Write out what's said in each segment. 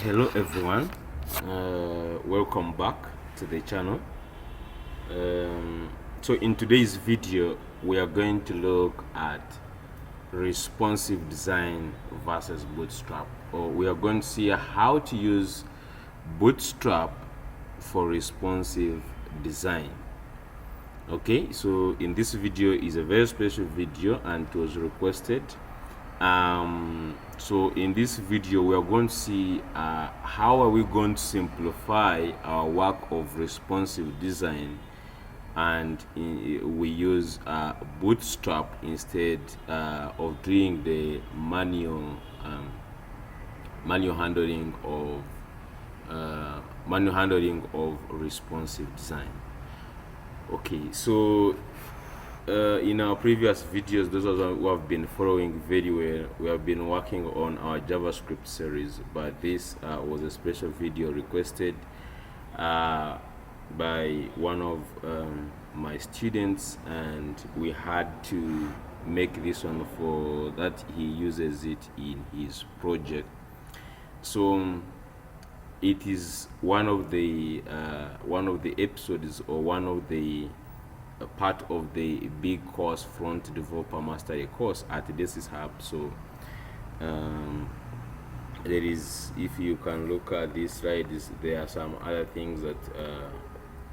Hello everyone, welcome back to the channel. So in today's video we are going to look at responsive design versus Bootstrap, or we are going to see how to use Bootstrap for responsive design. Okay, so in this video is a very special video and it was requested. So in this video we are going to see how are we going to simplify our work of responsive design, and we use Bootstrap instead of doing the manual handling of responsive design. Okay, so in our previous videos, those who have been following very well, we have been working on our JavaScript series, but this was a special video requested by one of my students, and we had to make this one for that he uses it in his project. So it is one of the episodes, or one of the part of the big course, Front Developer Mastery course at Desis Hub. So there is, if you can look at this right, there are some other things that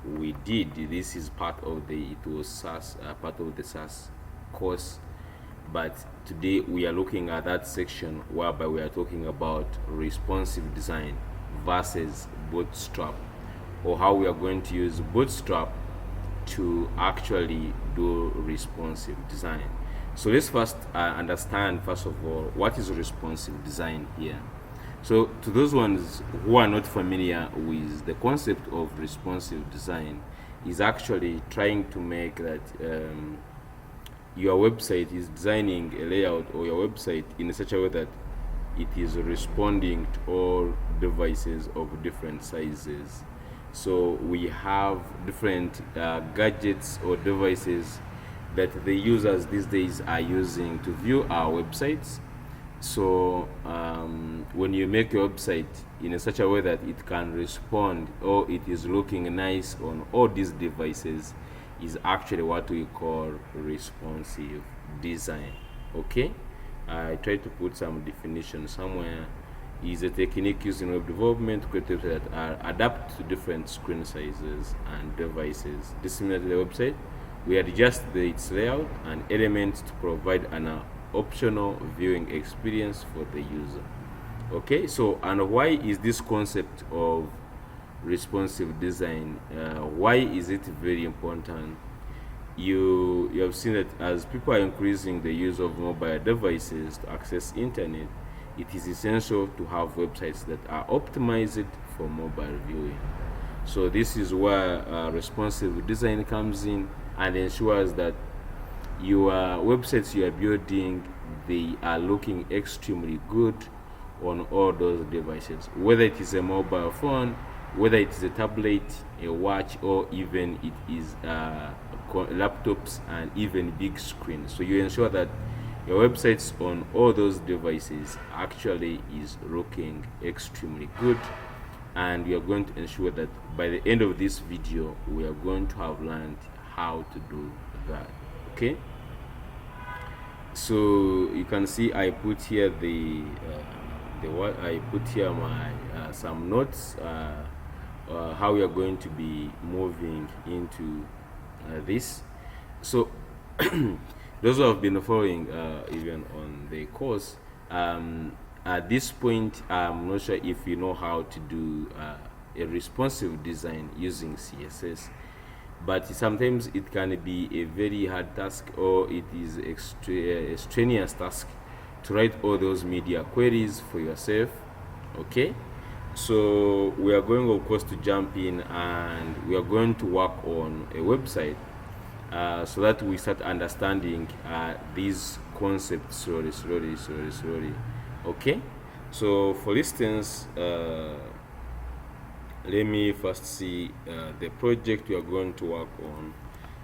we did. This is part of the, it was SAS, part of the SAS course, but today we are looking at that section whereby we are talking about responsive design versus Bootstrap, or how we are going to use Bootstrap to actually do responsive design. So let's first understand, first of all, what is responsive design here. So to those ones who are not familiar with the concept of responsive design, is actually trying to make that your website is designing a layout, or your website in such a way that it is responding to all devices of different sizes. So we have different gadgets or devices that the users these days are using to view our websites. So when you make your website in such a way that it can respond, or it is looking nice on all these devices, is actually what we call responsive design. Okay, I try to put some definition somewhere. Is a technique used in web development to create websites that are adapt to different screen sizes and devices. This similar to the website, we adjust its layout and elements to provide an optional viewing experience for the user. Okay, so and why is this concept of responsive design, why is it very important? You have seen that as people are increasing the use of mobile devices to access internet, it is essential to have websites that are optimized for mobile viewing. So this is where responsive design comes in and ensures that your websites you are building, they are looking extremely good on all those devices, whether it is a mobile phone, whether it is a tablet, a watch, or even it is laptops and even big screens. So you ensure that your websites on all those devices actually is looking extremely good, and we are going to ensure that by the end of this video we are going to have learned how to do that. Okay, so you can see I put here what I put here my some notes how we are going to be moving into this. So those who have been following even on the course, at this point I'm not sure if you know how to do a responsive design using CSS, but sometimes it can be a very hard task, or it is a strenuous task to write all those media queries for yourself. Okay, so we are going, of course, to jump in and we are going to work on a website so that we start understanding these concepts slowly. Okay, so for instance, let me first see the project we are going to work on.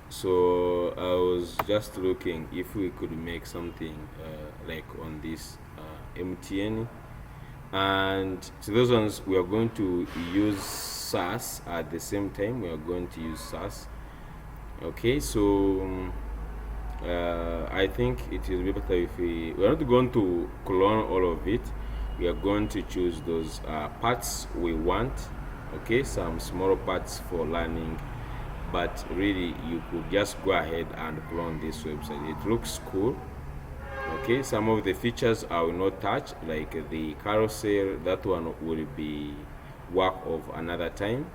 So I was just looking if we could make something like on this MTN And so those ones we are going to use SAS at the same time. We are going to use SAS. Okay, so I think it will be better if we're not going to clone all of it. We are going to choose those parts we want. Okay, some small parts for learning, but really you could just go ahead and clone this website. It looks cool. Okay, some of the features I will not touch, like the carousel. That one will be work of another time.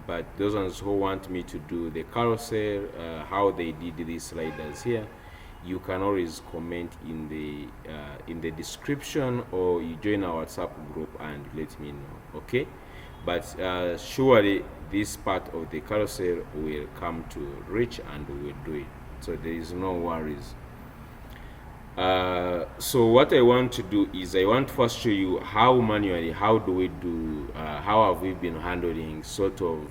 But those ones who want me to do the carousel, how they did these sliders here, you can always comment in the description, or you join our WhatsApp group and let me know. Okay, but surely this part of the carousel will come to reach and we will do it, so there is no worries. So what I want to do is I want to first show you how manually, how do we do, how have we been handling sort of,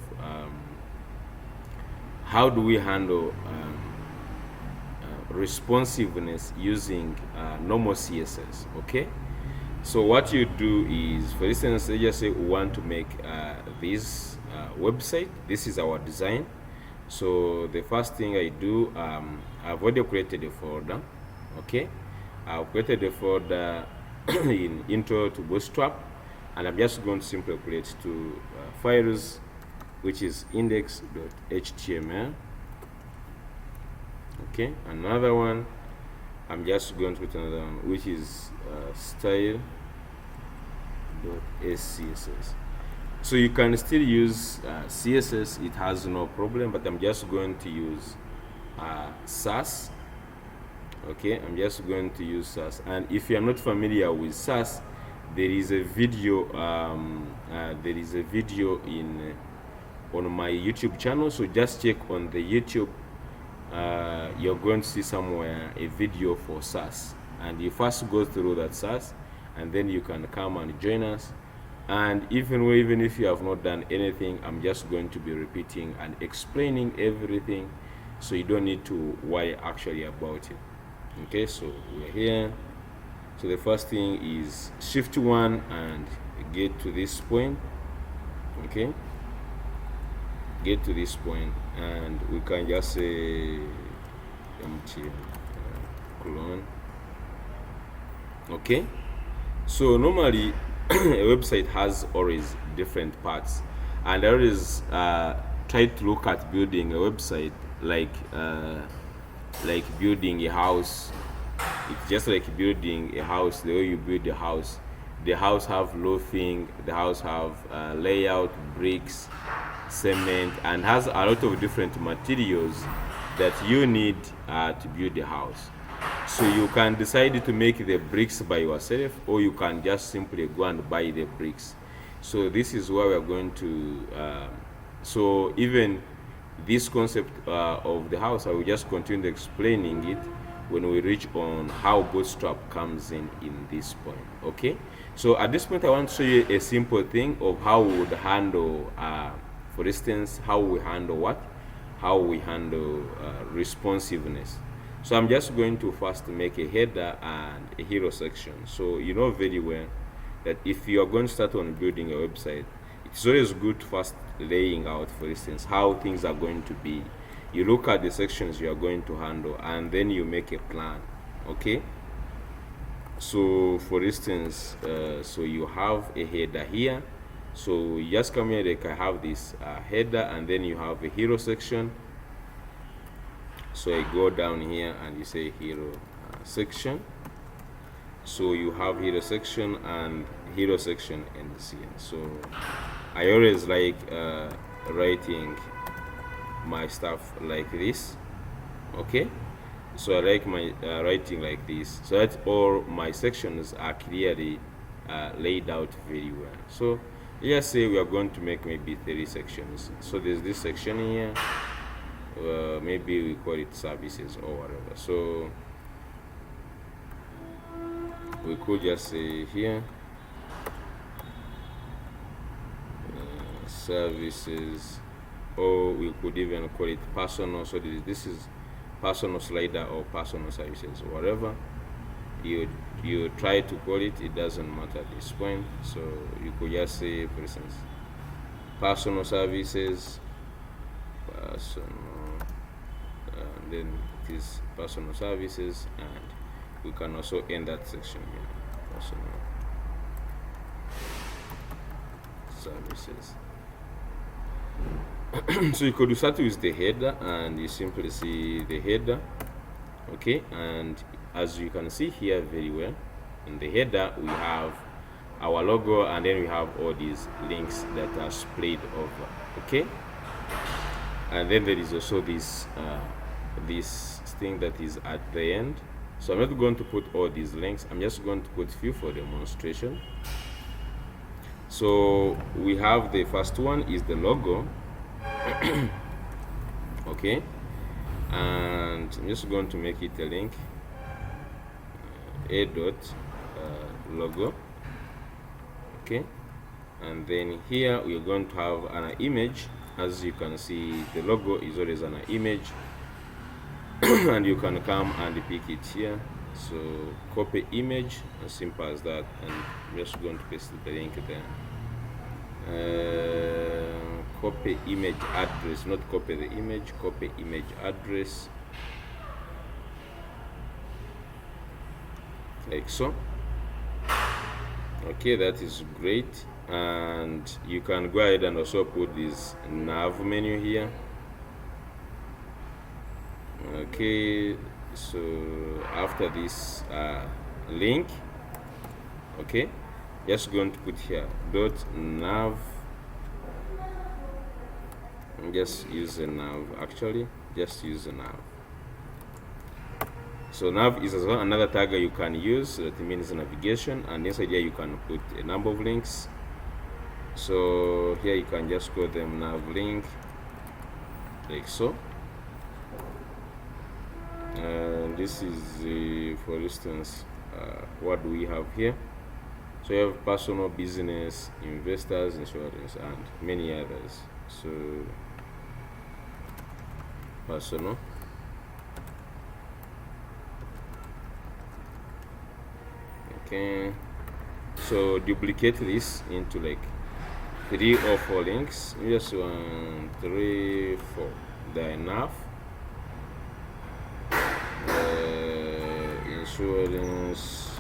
how do we handle responsiveness using normal CSS. Okay, so what you do is, for instance, let's just say we want to make this website. This is our design. So the first thing I do, I've already created a folder. Okay, I've created a folder in intro to Bootstrap, and I'm just going to simply create two files, which is index.html. Okay, another one, I'm just going to put another one, which is style.scss. So you can still use CSS, it has no problem, but I'm just going to use SAS. Okay, I'm just going to use SAS. And if you are not familiar with SAS, there is a video in on my YouTube channel. So just check on the YouTube. You're going to see somewhere a video for SAS, and you first go through that SAS, and then you can come and join us. And even if you have not done anything, I'm just going to be repeating and explaining everything, so you don't need to worry actually about it. Okay, so we're here. So the first thing is shift 1 and get to this point. Okay, get to this point, and we can just say empty clone. Okay, so normally a website has always different parts, and I always try to look at building a website like building a house. It's just like building a house. The way you build a house, the house have roofing, the house have layout, bricks, cement, and has a lot of different materials that you need to build a house. So you can decide to make the bricks by yourself, or you can just simply go and buy the bricks. So this is where we're going to so even this concept of the house, I will just continue explaining it when we reach on how Bootstrap comes in this point. Okay, so at this point I want to show you a simple thing of how we would handle for instance, how we handle responsiveness. So I'm just going to first make a header and a hero section. So you know very well that if you are going to start on building a website, it's always good first laying out, for instance, how things are going to be. You look at the sections you are going to handle, and then you make a plan. Okay, so for instance, so you have a header here. So you just come here, like I have this header, and then you have a hero section. So I go down here and you say hero section. So you have hero section and hero section ends here. So I always like writing my stuff like this. Okay, so I like my writing like this, so that all my sections are clearly laid out very well. So let's say we are going to make maybe 30 sections. So there's this section here, maybe we call it services or whatever. So we could just say here services, or we could even call it personal. So this is personal slider or personal services or whatever. you try to call it, it doesn't matter at this point. So you could just say, for instance, personal services, personal, and then it is personal services, and we can also end that section here, personal services. So you could start with the header, and you simply see the header. Okay, and as you can see here very well, in the header we have our logo, and then we have all these links that are splayed over. Okay, and then there is also this this thing that is at the end. So I'm not going to put all these links, I'm just going to put few for demonstration. So we have the first one is the logo. Okay, and I'm just going to make it a link, a dot logo. Okay, and then here we are going to have an image. As you can see, the logo is always an image. And you can come and pick it here. So copy image, as simple as that, and I'm just going to paste the link there. Copy image address, not copy the image, copy image address, like so. Okay, that is great. And you can go ahead and also put this nav menu here. Okay, so after this link, okay, just going to put here dot nav. Just use a nav, actually just use a nav. So nav is as well another tag you can use, that means navigation, and inside here you can put a number of links. So here you can just call them nav link, like so. This is for instance, what do we have here? So you have personal, business, investors, insurance, and many others. So personal, okay, so duplicate this into like 3 or 4 links. Just 1, 3, 4, they're enough. Insurance,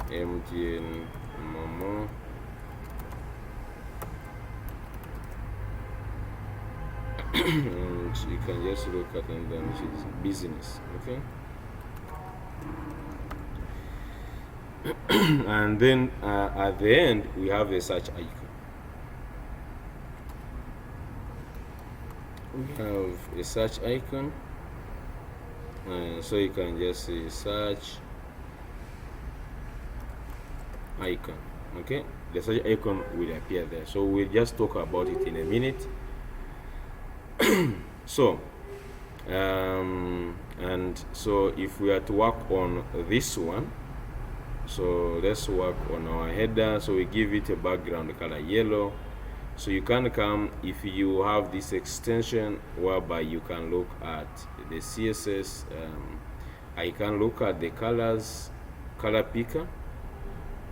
MTN, Momo, and you can just look at it, then which is business. Okay. And then at the end we have a search icon. We have a search icon, so you can just say search icon. Okay, the search icon will appear there, so we'll just talk about it in a minute. So and so if we are to work on this one, so let's work on our header. So we give it a background color yellow. So you can come, if you have this extension whereby you can look at the CSS, I can look at the colors, color picker.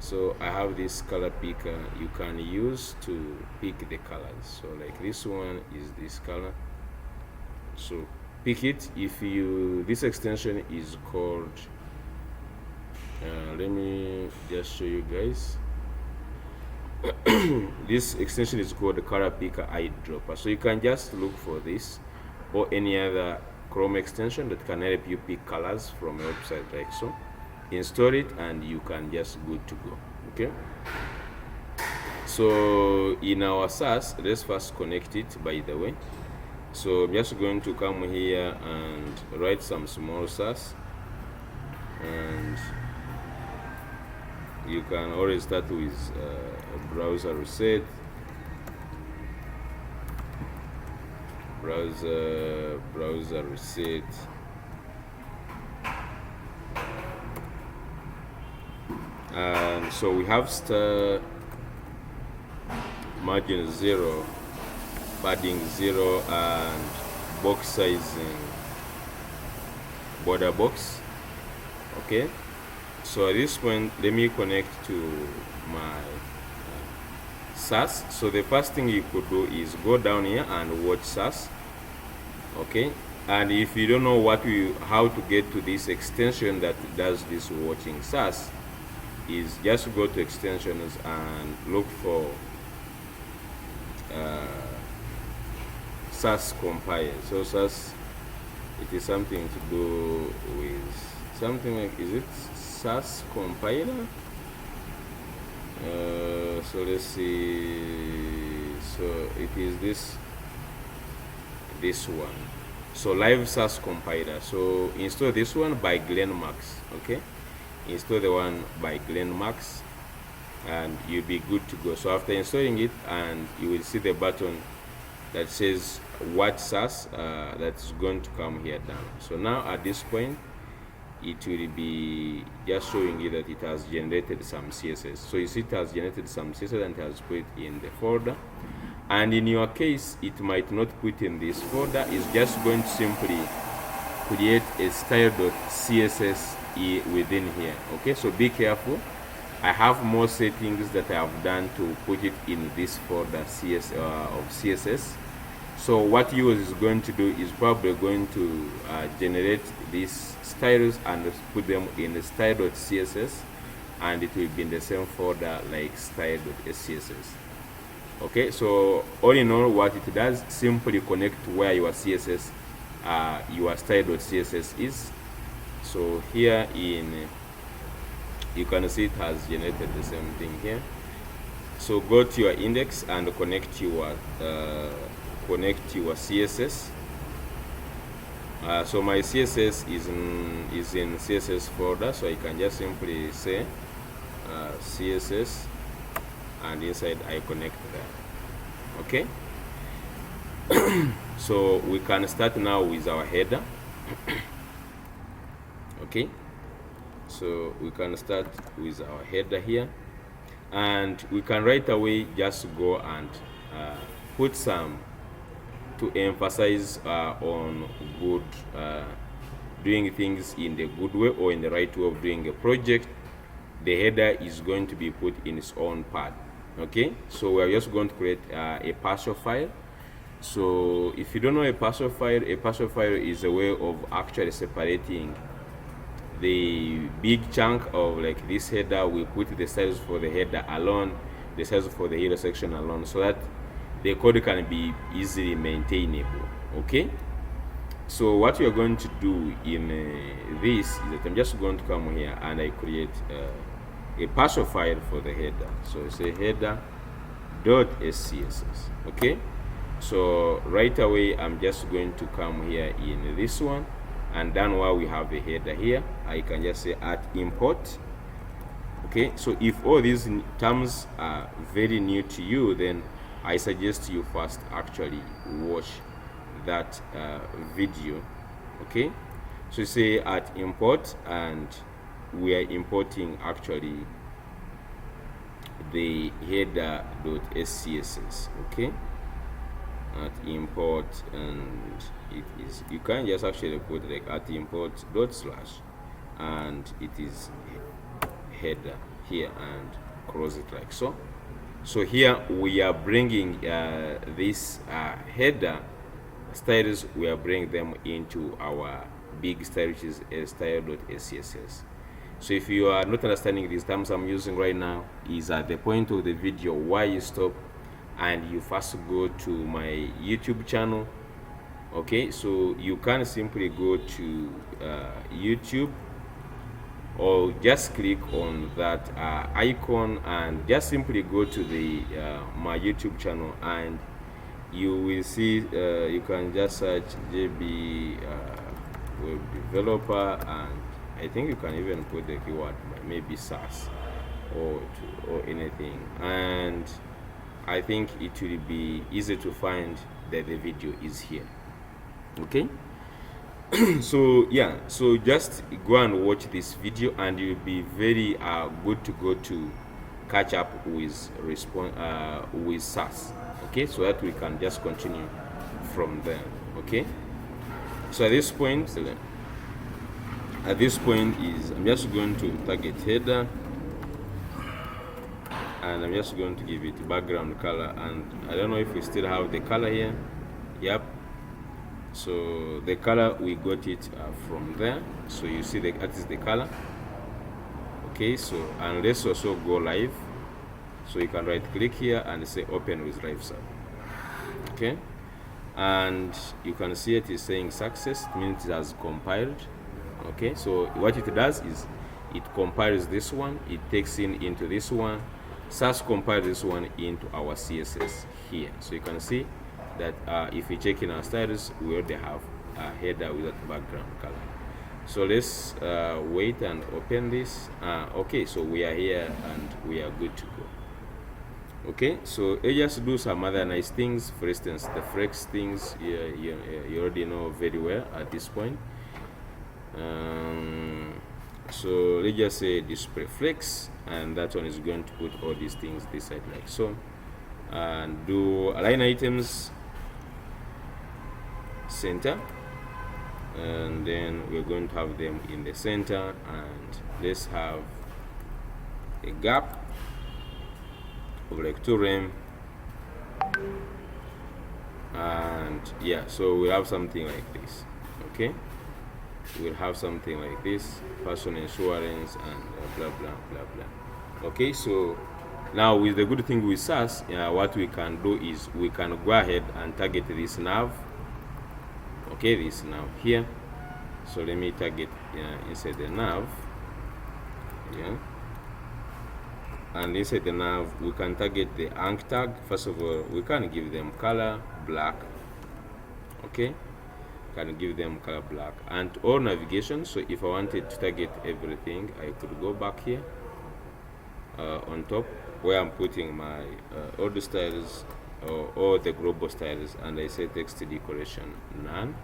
So I have this color picker you can use to pick the colors. So like this one is this color, so pick it. If you, this extension is called let me just show you guys. This extension is called the color picker eyedropper. So you can just look for this or any other Chrome extension that can help you pick colors from a website, like so. Install it and you can just good to go. Okay, so in our SAS, let's first connect it, by the way. So I'm just going to come here and write some small SAS, and you can always start with a browser reset, browser reset, and so we have star, margin 0, padding 0, and box sizing border box. Okay, so at this point let me connect to my SAS. So the first thing you could do is go down here and watch SAS. Okay, and if you don't know how to get to this extension that does this watching SAS, is just go to extensions and look for SAS compile. So SAS, it is something to do with something like, is it SAS compiler? So let's see. So it is this one. So live SAS compiler. So install this one by Glenn Max. Okay, install the one by Glenn Max and you'll be good to go. So after installing it, and you will see the button that says watch SAS, that's going to come here down. So now at this point it will be just showing you that it has generated some CSS. So you see it has generated some CSS and it has put it in the folder. And in your case, it might not put in this folder. It's just going to simply create a style.css within here. Okay, so be careful. I have more settings that I have done to put it in this folder of CSS. So what yours is going to do is probably going to generate these styles and put them in the style.css, and it will be in the same folder like style.css. Okay, so all in all, what it does, simply connect where your CSS, your style.css is. So here you can see it has generated the same thing here. So go to your index and connect your CSS. So my CSS is in CSS folder, so I can just simply say CSS, and inside I connect there. Okay. So we can start now with our header. Okay, so we can start with our header here, and we can right away just go and put some to emphasize on good doing things in the good way or in the right way of doing a project. The header is going to be put in its own part. Okay, so we're just going to create a partial file. So if you don't know a partial file is a way of actually separating the big chunk of like this header. We put the styles for the header alone, the styles for the header section alone, so that the code can be easily maintainable. Okay, so what we are going to do in this is that I'm just going to come here and I create a partial file for the header. So it's a header.scss. okay, so right away I'm just going to come here in this one, and then while we have a header here, I can just say at import. Okay, so if all these terms are very new to you, then I suggest you first actually watch that video. Okay, so you say at import, and we are importing actually the header.scss. okay, at import, and it is, you can just actually put like at import dot slash, and it is header here, and close it like so. So here we are bringing this header styles, we are bringing them into our big style, which is style.scss. So if you are not understanding these terms I'm using right now, is at the point of the video why you stop and you first go to my YouTube channel. Okay, so you can simply go to YouTube, or just click on that icon and just simply go to the my YouTube channel, and you will see you can just search JB web developer, and I think you can even put the keyword maybe SAS or anything, and I think it will be easy to find that the video is here. Okay, so yeah, so just go and watch this video, and you'll be very good to go to catch up with with SAS. Okay, so that we can just continue from there. Okay, so at this point at this point is I'm just going to target header, and I'm just going to give it background color, and I don't know if we still have the color here. Yep, so the color we got it from there, so you see that is the color. Okay, so and let's also go live, so you can right click here and say open with live sub. Okay, and you can see it is saying success, it means it has compiled. Okay, so what it does is it compiles this one, it takes into this one, SAS compiles this one into our CSS here. So you can see that if we check in our styles, we already have a header with that background color. So let's wait and open this. Okay, so we are here and we are good to go. Okay, so I just do some other nice things. For instance, the flex things you already know very well at this point. So let's just say display flex, and that one is going to put all these things this side like so, and do align items center, and then we're going to have them in the center, and let's have a gap of like 2 rem, and yeah, so we'll have something like this. Okay, we'll have something like this, personal insurance and blah blah blah blah. Okay, so now with the good thing with SAS, what we can do is we can go ahead and target this nav. Okay, this nav here, so let me target inside the nav, yeah, and inside the nav we can target the anch tag. First of all, we can give them color black. Okay, can give them color black, and all navigation. So if I wanted to target everything, I could go back here on top where I'm putting my all the styles or all the global styles, and I say text decoration none.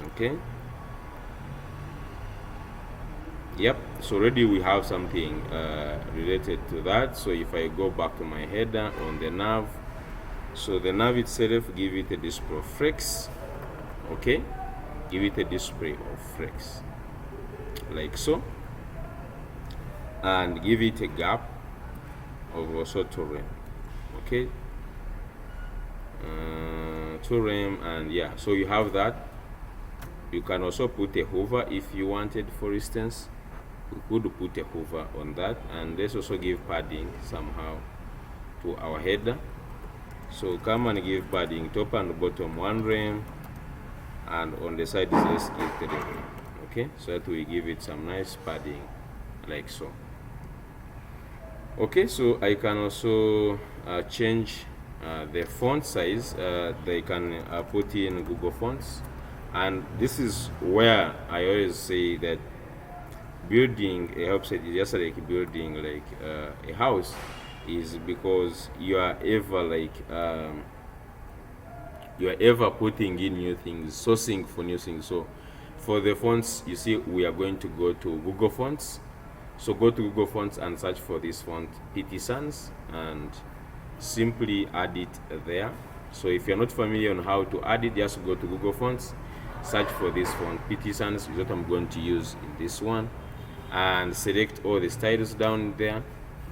Okay, yep, so already we have something related to that. So if I go back to my header on the nav, so the nav itself, give it a display of flex. Okay, give it a display of flex like so, and give it a gap of also 2 rem. Okay, 2 rem, and yeah, so you have that. You can also put a hover if you wanted. For instance, we could put a hover on that, and let's also give padding somehow to our header. So come and give padding top and bottom 1 rem, and on the side let's give 3 rem. Okay, so that we give it some nice padding like so. Okay, so I can also change the font size. They can put in Google Fonts, and this is where I always say that building a website is just like building like a house, is because you are ever like you are ever putting in new things, sourcing for new things. So for the fonts, you see, we are going to go to Google Fonts. So go to Google Fonts and search for this font PT Sans, and simply add it there. So if you're not familiar on how to add it, just go to Google Fonts, search for this font PT Sans, is what I'm going to use in this one, and select all the styles down there.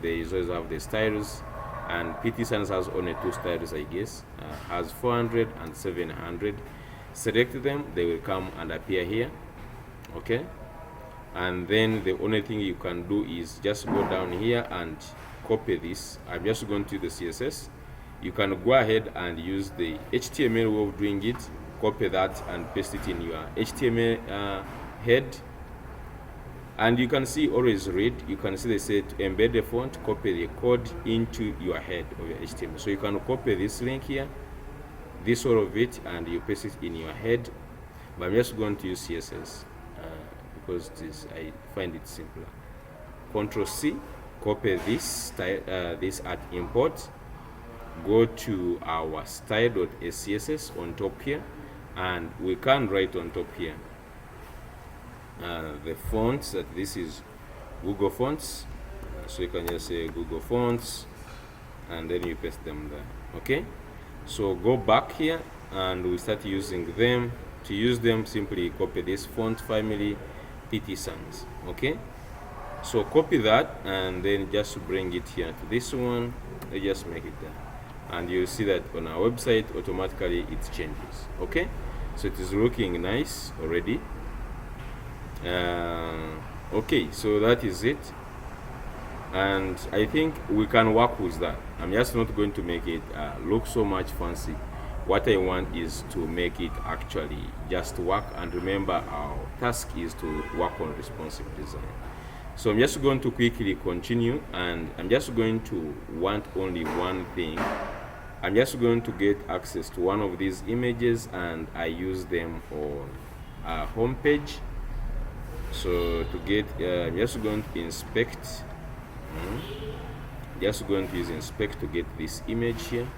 They always have the styles, and PT Sans has only 2 styles, I guess, has 400 and 700. Select them, they will come and appear here. Okay, and then the only thing you can do is just go down here and copy this. I'm just going to the CSS. You can go ahead and use the HTML way of doing it, copy that and paste it in your HTML head. And you can see always read, you can see they say to embed the font, copy the code into your head of your HTML. So you can copy this link here, this all of it, and you paste it in your head. But I'm just going to use CSS because I find it simpler. Control C, copy this style, this at import, go to our style.scss on top here, and we can write on top here the fonts, that this is Google Fonts. So you can just say Google Fonts, and then you paste them there. Okay, so go back here and we start using them. to use them, simply copy this font family, PT Sans. Okay, so copy that and then just bring it here to this one. Let's just make it there, and you'll see that on our website automatically it changes. Okay, so it is looking nice already. Okay, so that is it, and I think we can work with that. I'm just not going to make it look so much fancy. What I want is to make it actually just work, and remember our task is to work on responsive design. So I'm just going to quickly continue, and I'm just going to want only one thing. I'm just going to get access to one of these images, and I use them on our home page. So to get, I'm just going to inspect. Just going to use inspect to get this image here.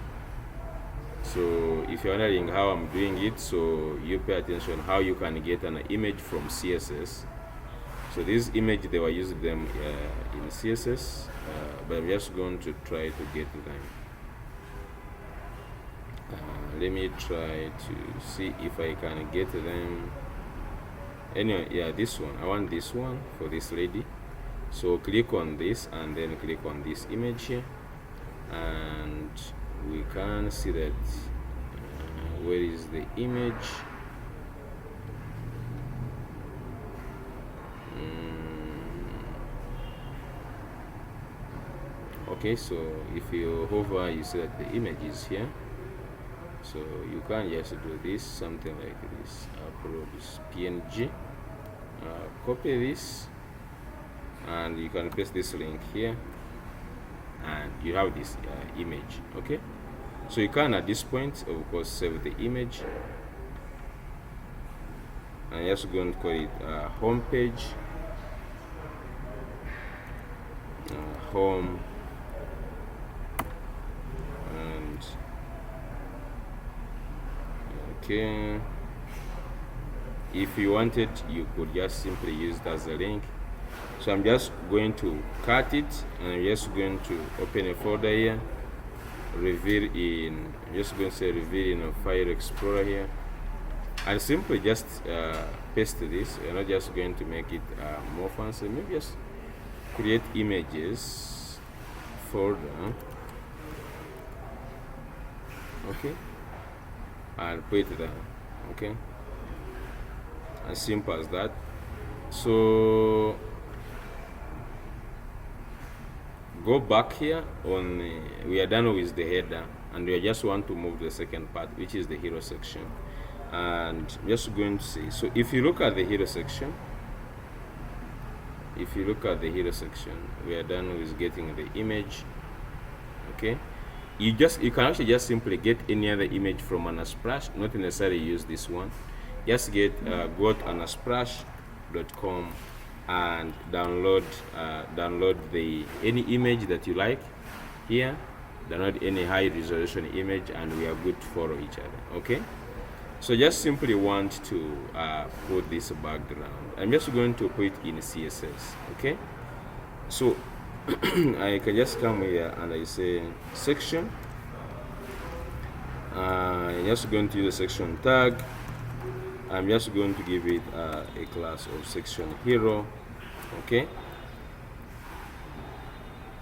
So if you're wondering how I'm doing it, so you pay attention how you can get an image from CSS. So this image, they were using them in CSS, but I'm just going to try to get them. Let me try to see if I can get them. Anyway, yeah, this one. I want this one for this lady. So click on this and then click on this image here, and we can see that where is the image? Okay, so if you hover, you see that the image is here. So you can just do this, something like this. Upload this PNG, copy this, and you can paste this link here, and you have this image. Okay, so you can at this point, of course, save the image, and just going to call it home page, home, and okay. If you wanted, you could just simply use it as a link. So I'm just going to cut it, and I'm just going to open a folder here, reveal in, I'm just going to say reveal in a file explorer here, and simply just paste this. You're not just going to make it more fancy. Maybe just create images folder, okay, and put it there. Okay, as simple as that. So go back here on we are done with the header, and we just want to move the second part, which is the hero section. And I'm just going to see, so if you look at the hero section, we are done with getting the image. Okay, you can actually just simply get any other image from Anasplash, not necessarily use this one. Just get go to anasplash.com and download the any image that you like here. Download any high resolution image, and we are good to follow each other. Okay, so just simply want to put this background. I'm just going to put it in CSS. Okay, so I can just come here and I say section. I'm just going to use a section tag. I'm just going to give it a class of section hero. Okay,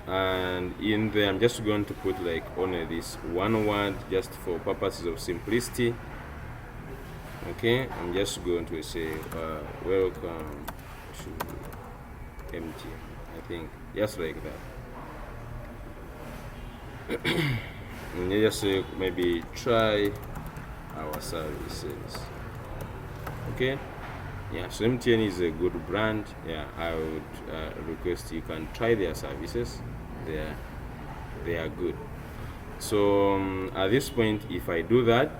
and in there I'm just going to put like only this one word, just for purposes of simplicity. Okay, I'm just going to say welcome to MT, I think, just like that. And just say maybe try our services. Okay, yeah, so MTN is a good brand. Yeah, I would request you can try their services. They are good. So at this point, if I do that,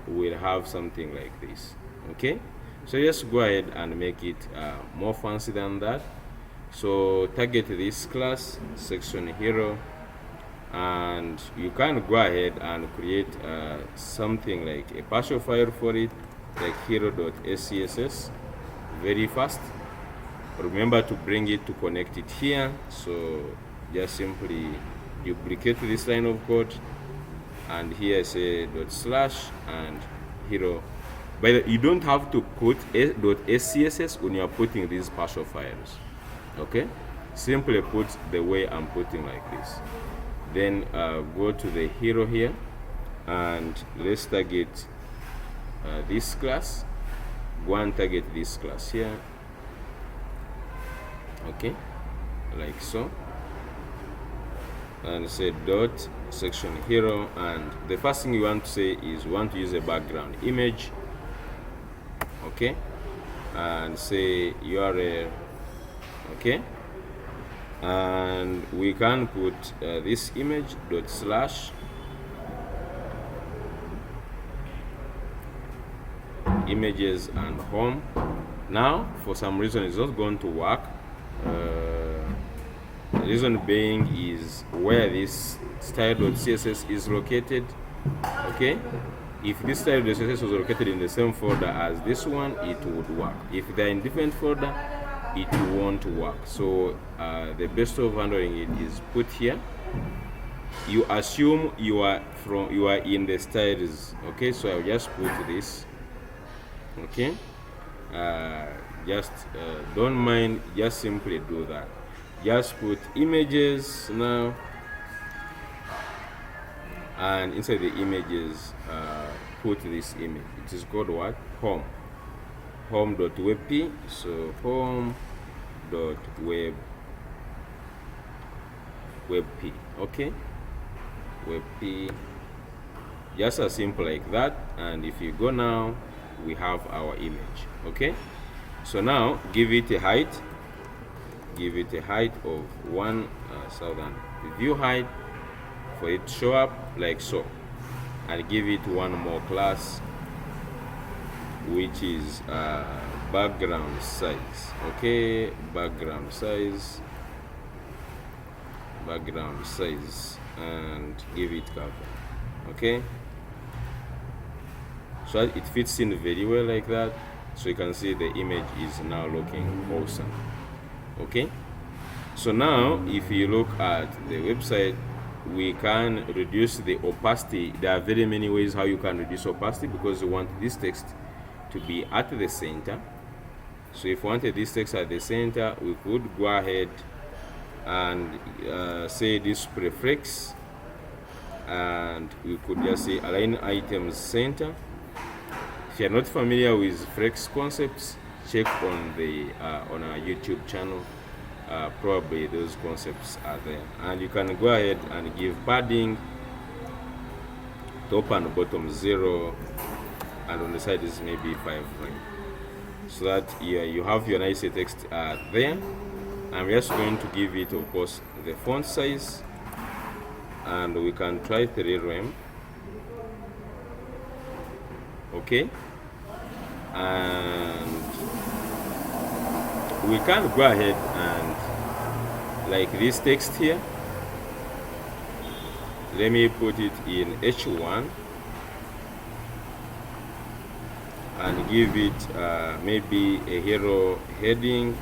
we'll have something like this. Okay, so just go ahead and make it more fancy than that. So target this class section hero, and you can go ahead and create something like a partial file for it, like hero.scss, very fast. Remember to bring it to connect it here. So just simply duplicate this line of code, and here I say /, and hero But you don't have to put .scss when you are putting these partial files. Okay, simply put the way I'm putting like this. Then go to the hero here, and let's target this class. Go and target this class here. Okay, like so, and say dot section hero, and the first thing you want to say is you want to use a background image. Okay, and say URL. Okay, and we can put this image dot slash images and home. Now for some reason it's not going to work. The reason being is where this style.css is located. Okay, if this style.css was located in the same folder as this one, it would work. If they're in different folder, it won't work. So the best of handling it is put here. You assume you are in the styles. Okay, so I'll just put this. Okay, just don't mind, just simply do that. Just put images now, and inside the images put this image. It is called what? home.webp. So home.webp. Okay, webp, just as simple like that. And if you go now, we have our image. Okay, so now give it a height. Give it a height of 1000 view height for it to show up like so, and give it one more class, which is background size. Okay, background size, and give it cover. Okay, so it fits in very well like that. So you can see the image is now looking awesome. Okay, so now if you look at the website, we can reduce the opacity. There are very many ways how you can reduce opacity, because you want this text to be at the center. So if you wanted this text at the center, we could go ahead and say this prefix, and we could just say align items center. If you're not familiar with flex concepts, check on the on our YouTube channel. Probably those concepts are there, and you can go ahead and give padding top and bottom 0, and on the side is maybe 5, so that you have your nice text there. I'm just going to give it, of course, the font size, and we can try 3 rem. Okay, and we can go ahead and, like this text here, let me put it in H1 and give it maybe a hero heading.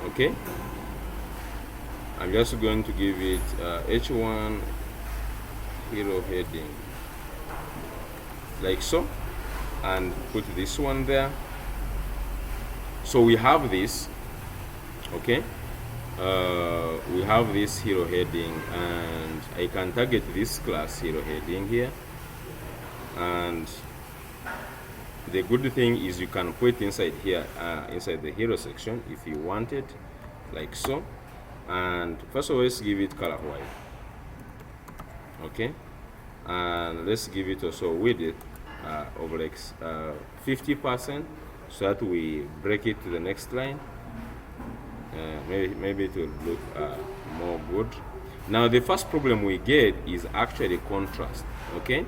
Okay, I'm just going to give it H1 hero heading like so, and put this one there. So we have this. Okay, we have this hero heading, and I can target this class hero heading here. And the good thing is you can put inside here, inside the hero section if you want it, like so. And first of all, let's give it color white. Okay, and let's give it also width over like 50%, so that we break it to the next line. Maybe it will look more good. Now the first problem we get is actually contrast. Okay,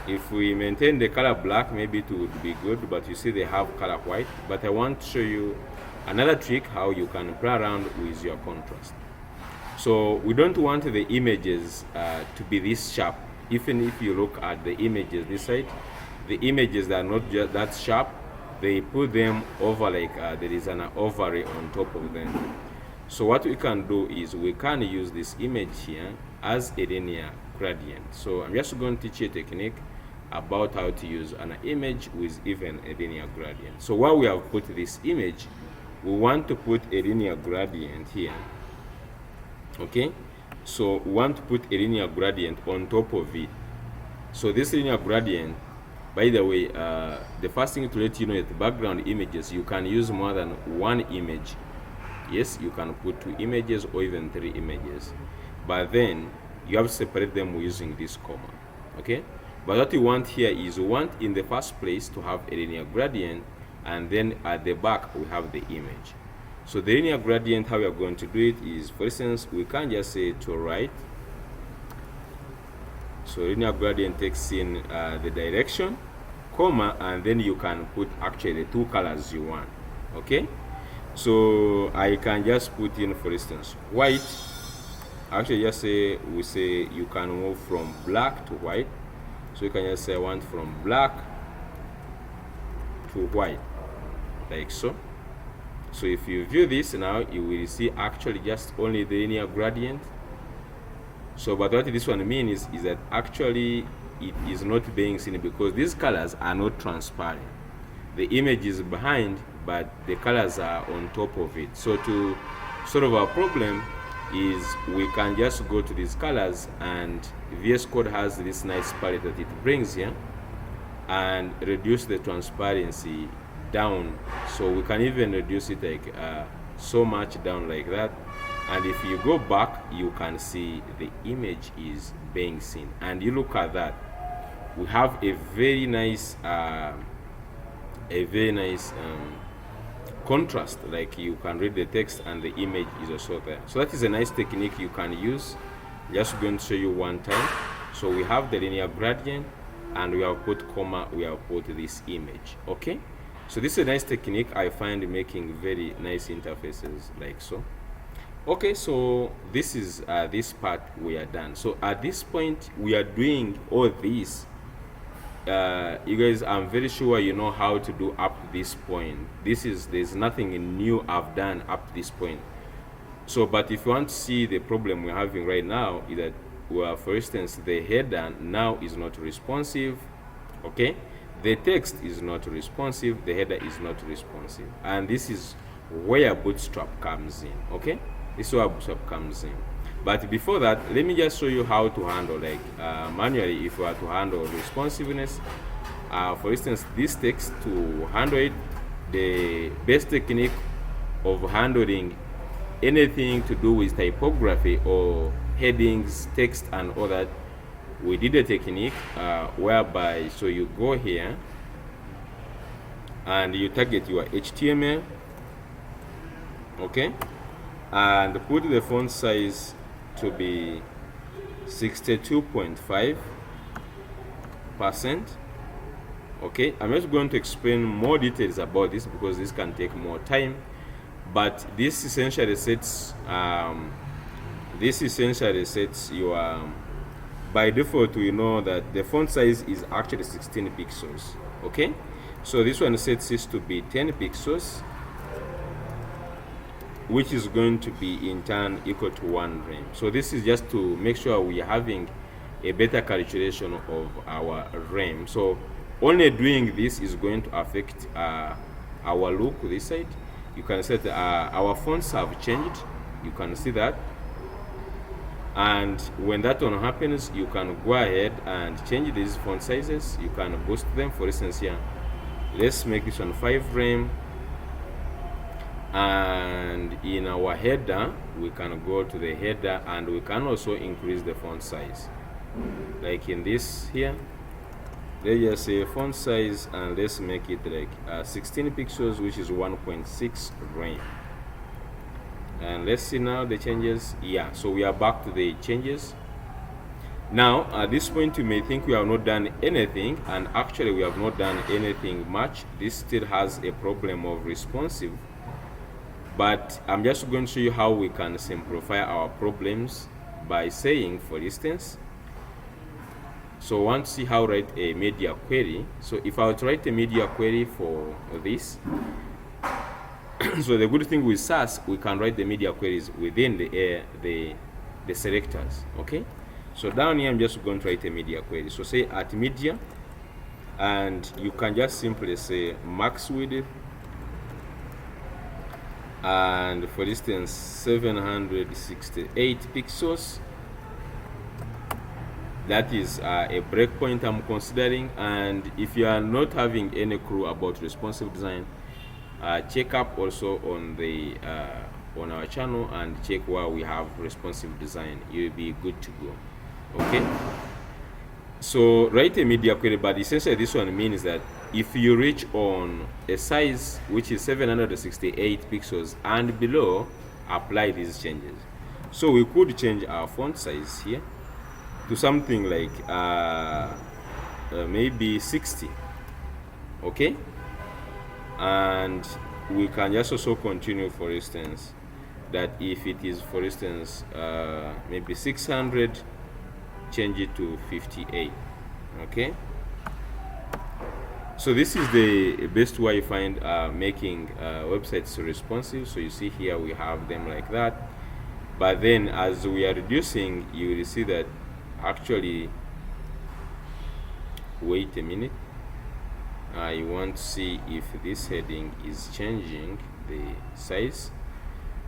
if we maintain the color black, maybe it would be good, but you see they have color white. But I want to show you another trick how you can play around with your contrast. So we don't want the images to be this sharp. Even if you look at the images this side, the images that are not just that sharp, they put them over like there is an overlay on top of them. So what we can do is we can use this image here as a linear gradient. So I'm just going to teach you a technique about how to use an image with even a linear gradient. So while we have put this image, we want to put a linear gradient here. Okay, so we want to put a linear gradient on top of it. So this linear gradient, by the way, the first thing to let you know is the background images, you can use more than one image. Yes, you can put 2 images or even 3 images, but then you have to separate them using this comma. Okay, but what you want here is you want in the first place to have a linear gradient, and then at the back we have the image. So the linear gradient, how we are going to do it is, for instance, we can just say to right. So linear gradient takes in the direction, comma, and then you can put actually the 2 colors you want. Okay, so I can just put in, for instance, white. Actually, just say, we say you can move from black to white. So you can just say I want from black to white, like so. So if you view this now, you will see actually just only the linear gradient. So but what this one means is that actually it is not being seen because these colors are not transparent. The image is behind, but the colors are on top of it. So to solve our problem is we can just go to these colors, and VS Code has this nice palette that it brings here, and reduce the transparency down. So we can even reduce it like so much down like that, and if you go back you can see the image is being seen. And you look at that, we have a very nice contrast, like you can read the text and the image is also there. So that is a nice technique you can use. Just going to show you one time. So we have the linear gradient, and we have put comma, we have put this image. Okay, so this is a nice technique I find making very nice interfaces like so. Okay, so this is this part we are done. So at this point we are doing all this. You guys, I'm very sure you know how to do up to this point. There's nothing new I've done up to this point. So but if you want to see the problem we're having right now is that, well, for instance, the header now is not responsive. Okay, the text is not responsive, the header is not responsive, and this is where Bootstrap comes in. Okay, this is where Bootstrap comes in. But before that, let me just show you how to handle, like manually, if you are to handle responsiveness. For instance, this text, to handle it, the best technique of handling anything to do with typography or headings, text, and all that, we did a technique whereby, so you go here and you target your HTML, okay, and put the font size to be 62.5%. Okay, I'm just going to explain more details about this because this can take more time, but this essentially sets your by default we know that the font size is actually 16 pixels. Okay, so this one sets this to be 10 pixels, which is going to be in turn equal to 1 rem. So this is just to make sure we are having a better calculation of our rem. So only doing this is going to affect our look this side. You can set our fonts have changed, you can see that, and when that one happens you can go ahead and change these font sizes. You can boost them. For instance, here let's make this one 5 rem, and in our header we can go to the header and we can also increase the font size, like in this here. Let's just say font size, and let's make it like 16 pixels, which is 1.6 rem. And let's see now the changes. Yeah, so we are back to the changes. Now at this point you may think we have not done anything, and actually we have not done anything much. This still has a problem of responsive, but I'm just going to show you how we can simplify our problems by saying, for instance, so I want to see how to write a media query. So if I were to write a media query for this, so the good thing with SAS, we can write the media queries within the selectors. Okay, so down here I'm just going to write a media query. So say at media, and you can just simply say max width, and for instance 768 pixels. That is a breakpoint I'm considering. And if you are not having any clue about responsive design, check up also on the on our channel and check where we have responsive design. You'll be good to go. Okay, so write a media query, but essentially this one means that if you reach on a size which is 768 pixels and below, apply these changes. So we could change our font size here to something like maybe 60. Okay, and we can just also continue, for instance, that if it is, for instance, maybe 600, change it to 58. Okay, so this is the best way I find making websites responsive. So you see here we have them like that, but then as we are reducing, you will see that actually, wait a minute, I want to see if this heading is changing the size.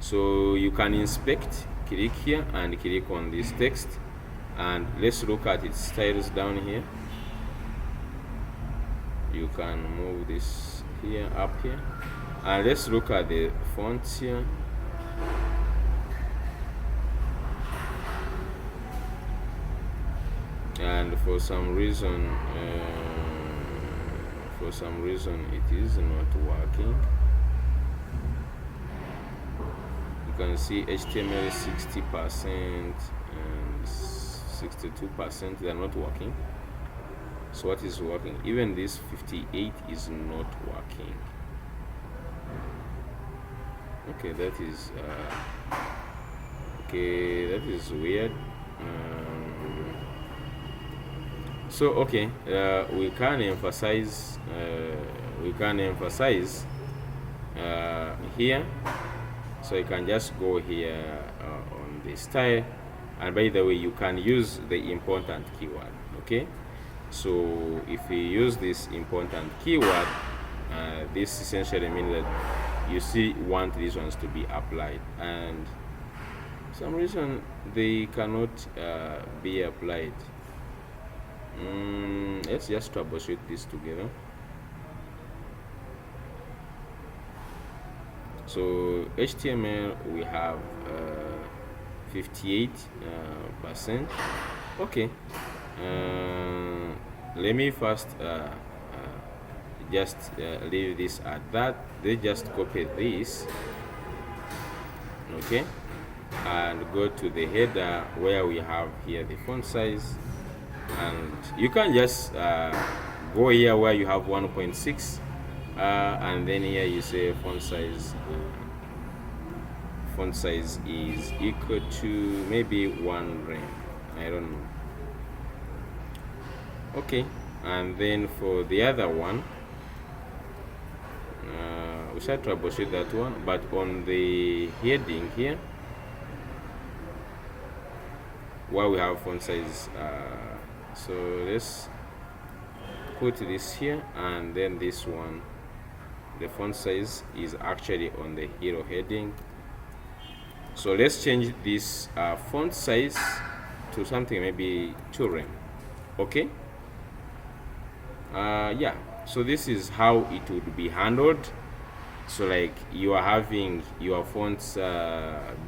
So you can inspect, click here and click on this text, and let's look at its styles down here. You can move this here, up here, and let's look at the fonts here. And for some reason it is not working. You can see HTML 60% and 62%, they are not working. So what is working? Even this 58 is not working. Okay, that is weird. So okay, we can emphasize here. So you can just go here on the style, and by the way, you can use the important keyword. Okay, so if we use this important keyword, this essentially means that you want these ones to be applied, and for some reason they cannot be applied. Let's just troubleshoot this together. So HTML, we have 58%. Okay, let me first just leave this at that. They just copy this, okay, and go to the header where we have here the font size, and you can just go here where you have 1.6, and then here you say font size is equal to maybe 1 rem, I don't know. Okay, and then for the other one, we shall troubleshoot that one, but on the heading here where we have font size, so let's put this here, and then this one, the font size is actually on the hero heading. So let's change this font size to something maybe 2 rem. Okay, yeah, so this is how it would be handled. So like you are having your fonts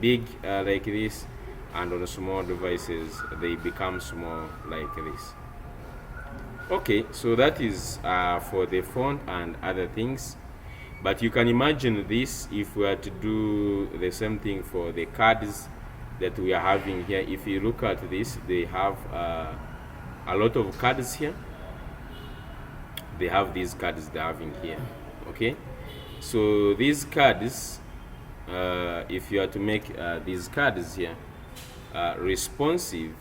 big like this, and on small devices they become small like this. Okay, so that is for the font and other things, but you can imagine this if we are to do the same thing for the cards that we are having here. If you look at this, they have a lot of cards here. They have these cards they're having here. Okay, so these cards, if you are to make these cards here responsive,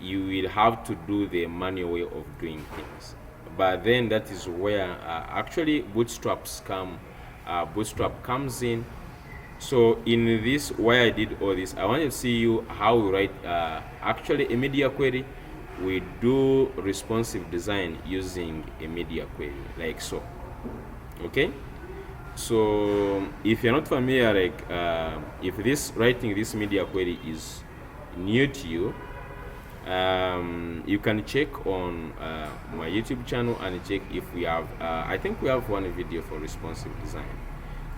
you will have to do the manual way of doing things. But then that is where actually Bootstrap comes in. So in this, why I did all this, I want to see you how you write actually a media query we do responsive design using a media query like so. Okay, so if you're not familiar, like if this writing this media query is new to you, you can check on my YouTube channel and check if we have I think we have one video for responsive design.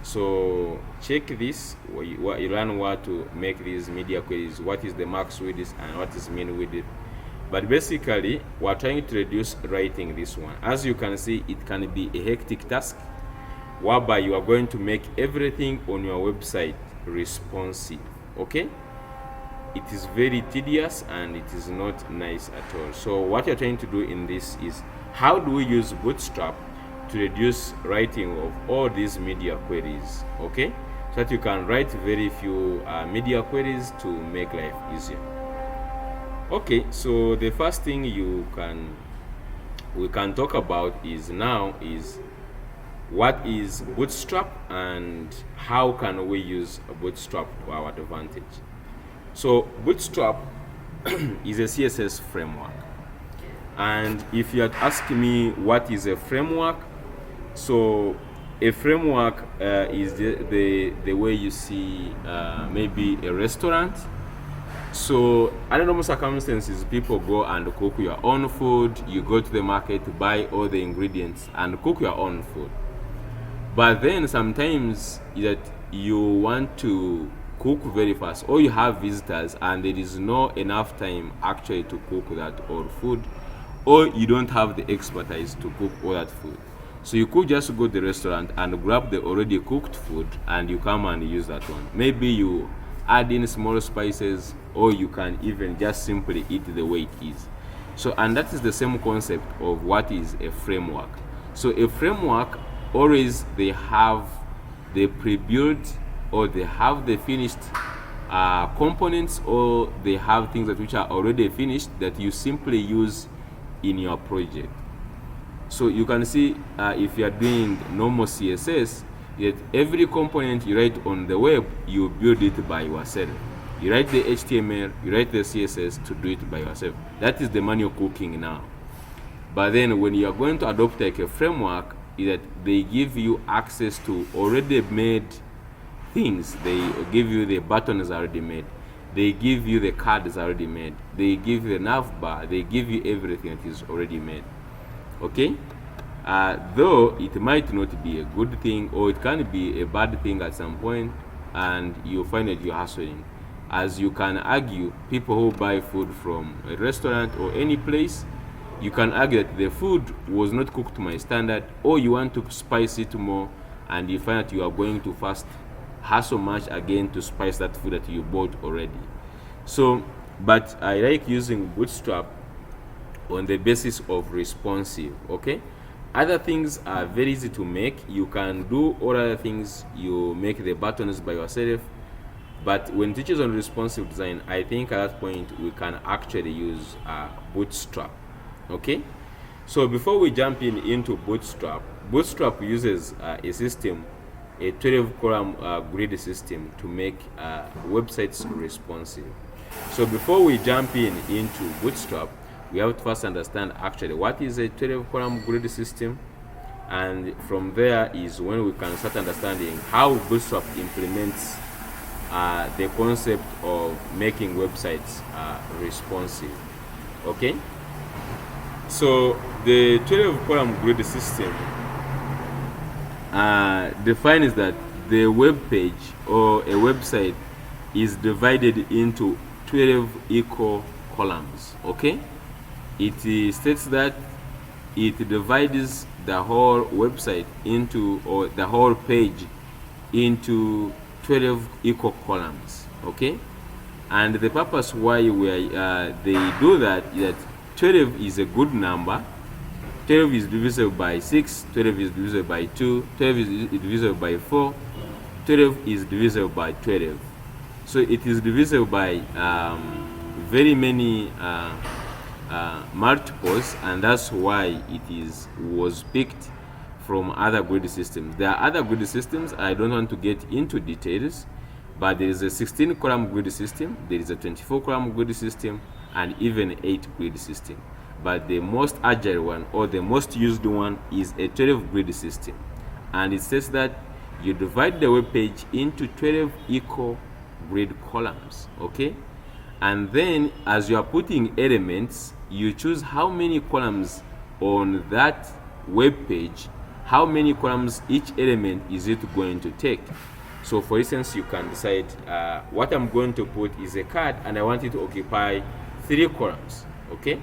So check this, you learn what to make these media queries, what is the max width and what is min width. But basically we're trying to reduce writing this one. As you can see, it can be a hectic task whereby you are going to make everything on your website responsive. Okay, it is very tedious and it is not nice at all. So what you're trying to do in this is, how do we use Bootstrap to reduce writing of all these media queries, okay, so that you can write very few media queries to make life easier. Okay, so the first thing we can talk about is what is Bootstrap and how can we use Bootstrap to our advantage. So Bootstrap is a CSS framework, and if you had asked me what is a framework, so a framework is the way you see maybe a restaurant. So under normal circumstances, people go and cook your own food. You go to the market to buy all the ingredients and cook your own food. But then sometimes that you want to cook very fast, or you have visitors and there is no enough time actually to cook that all food, or you don't have the expertise to cook all that food. So you could just go to the restaurant and grab the already cooked food and you come and use that one. Maybe you add in small spices, or you can even just simply eat the way it is. So, and that is the same concept of what is a framework. So a framework, always they have the pre-built, or they have the finished components, or they have things that which are already finished that you simply use in your project. So you can see if you are doing normal CSS, that every component you write on the web, you build it by yourself. You write the HTML, you write the CSS to do it by yourself. That is the manual cooking now. But then when you are going to adopt like a framework, that they give you access to already made things. They give you the buttons already made. They give you the cards already made. They give you the nav bar. They give you everything that is already made. Okay, though it might not be a good thing, or it can be a bad thing at some point, and you find that you're hustling. As you can argue, people who buy food from a restaurant or any place, you can argue that the food was not cooked to my standard, or you want to spice it more, and you find that you are going to first hustle much again to spice that food that you bought already. So, but I like using Bootstrap on the basis of responsive. Okay, other things are very easy to make. You can do all other things, you make the buttons by yourself, but when it teaches on responsive design, I think at that point we can actually use Bootstrap. Okay, so before we jump into Bootstrap uses a system, a 12-column grid system to make websites responsive. So before we jump into Bootstrap, we have to first understand actually what is a 12-column grid system, and from there is when we can start understanding how Bootstrap implements the concept of making websites responsive. Okay, so the 12-column grid system defines that the web page or a website is divided into 12 equal columns. Okay, it states that it divides the whole website into, or the whole page into 12 equal columns. Okay, and the purpose why they do that is that 12 is a good number. 12 is divisible by 6, 12 is divisible by 2, 12 is divisible by 4, 12 is divisible by 12. So it is divisible by very many multiples, and that's why it was picked from other grid systems. There are other grid systems, I don't want to get into details, but there is a 16-column grid system, there is a 24-column grid system, and even 8 grid system. But the most agile one, or the most used one, is a 12 grid system. And it says that you divide the web page into 12 equal grid columns, okay? And then as you are putting elements, you choose how many columns on that web page, how many columns each element is it going to take. So for instance, you can decide what I'm going to put is a card, and I want it to occupy 3 columns, okay?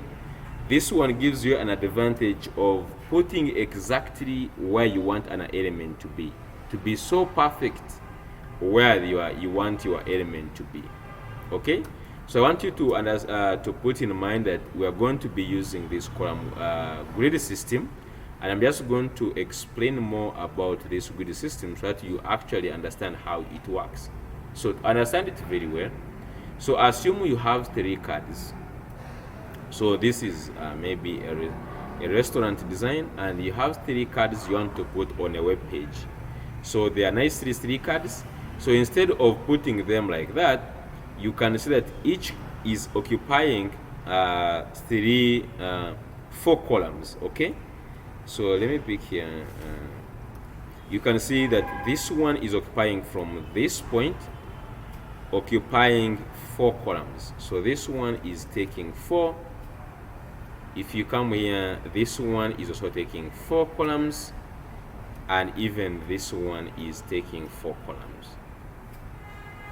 This one gives you an advantage of putting exactly where you want an element to be so perfect where you want your element to be, okay? So I want you to put in mind that we are going to be using this column grid system, and I'm just going to explain more about this grid system so that you actually understand how it works. So to understand it very well, so assume you have 3 cards. So this is maybe a restaurant design, and you have 3 cards you want to put on a web page. So they are nicely 3 cards. So instead of putting them like that, you can see that each is occupying 4 columns, okay? So let me pick here. You can see that this one is occupying from this point, occupying 4 columns. So this one is taking 4. If you come here, this one is also taking 4 columns, and even this one is taking 4 columns.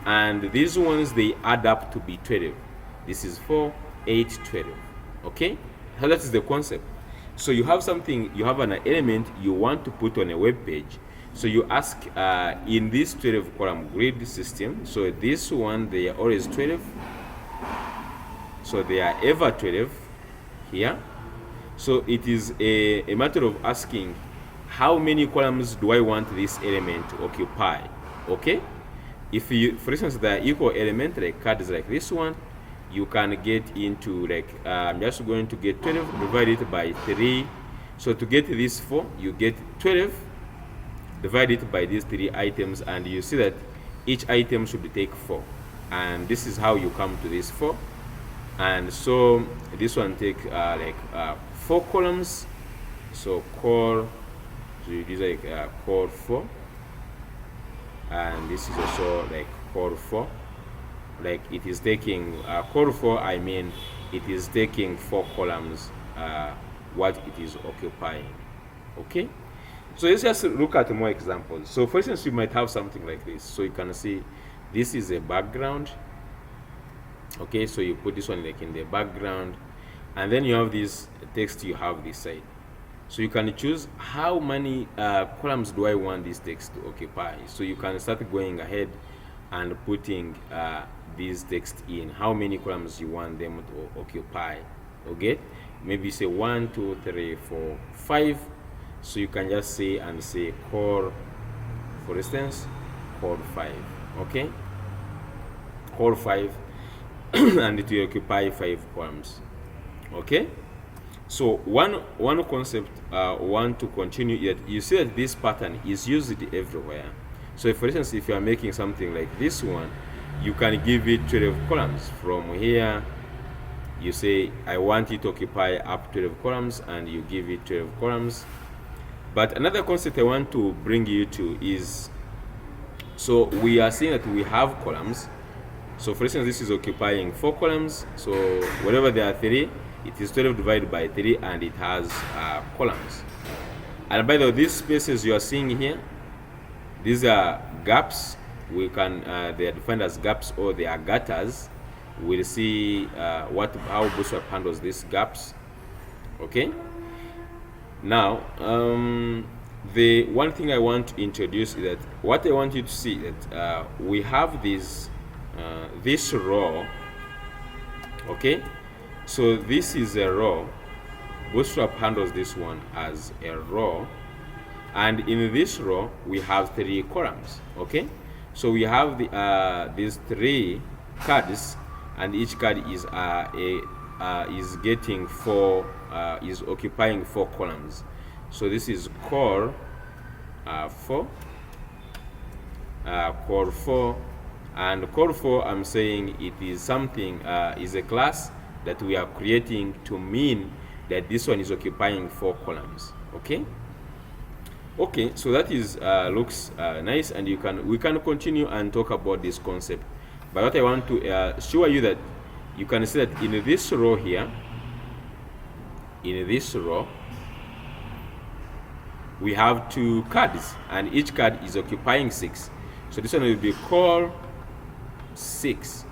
And these ones, they add up to be 12. This is 4, 8, 12. Okay? So that is the concept. So you have something, you have an element you want to put on a web page. So you ask in this 12 column grid system, so this one, they are always 12. So they are ever 12 here. So it is a matter of asking how many columns do I want this element to occupy, okay? If you, for instance, the equal element, like cards like this one, you can get into like, I'm just going to get 12, divide it by 3. So to get this 4, you get 12, divide it by these 3 items, and you see that each item should take 4. And this is how you come to this 4. And so this one take 4 columns. So core, so it is like core 4. And this is also like core 4. Like it is taking core 4, I mean it is taking 4 columns what it is occupying, okay? So let's just look at more examples. So for instance, you might have something like this. So you can see this is a background, okay? So you put this one like in the background, and then you have this text you have this side. So you can choose how many columns do I want this text to occupy. So you can start going ahead and putting these text in, how many columns you want them to occupy, okay? Maybe say 1, 2, 3, 4, 5. So you can just say and say core, for instance, core 5, okay? Core 5, and it will occupy 5 columns, okay? So one concept want to continue, yet you see that this pattern is used everywhere. So for instance, if you are making something like this one, you can give it 12 columns. From here, you say, I want it to occupy up 12 columns, and you give it 12 columns. But another concept I want to bring you to is, so we are seeing that we have columns. So for instance, this is occupying 4 columns. So wherever there are 3, it is 12 divided by 3, and it has columns. And by the way, these spaces you are seeing here, these are gaps. We can they are defined as gaps, or they are gutters. We'll see how Bootstrap handles these gaps. Okay. Now, the one thing I want to introduce is that what I want you to see that we have this row. Okay. So this is a row. Bootstrap handles this one as a row, and in this row we have 3 columns. Okay, so we have these 3 cards, and each card is getting 4, is occupying 4 columns. So this is core 4, core 4, and core 4. I'm saying it is something is a class that we are creating to mean that this one is occupying 4 columns. Okay. Okay, so that is looks nice, and we can continue and talk about this concept. But what I want to show you that you can see that in this row here, in this row, we have 2 cards, and each card is occupying 6. So this one will be called 6.